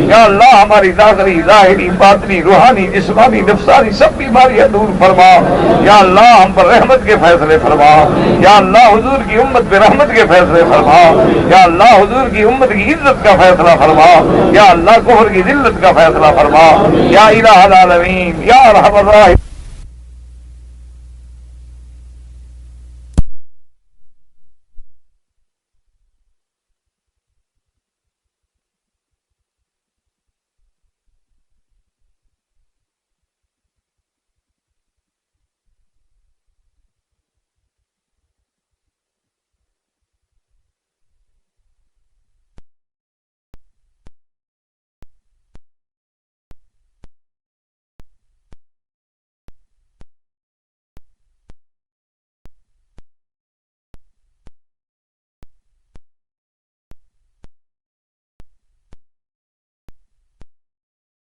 یا اللہ ہماری داخلی ظاہری باطنی روحانی جسمانی نفسانی سب بیماریاں دور فرما، یا اللہ ہم پر رحمت کے فیصلے فرما، یا اللہ حضور کی امت پہ رحمت کے فیصلے فرما، یا اللہ حضور کی امت کی عزت کا فیصلہ فرما، یا اللہ کفر کی ذلت کا فیصلہ فرما، یا الہ العالمین یا ارحم الراحمین۔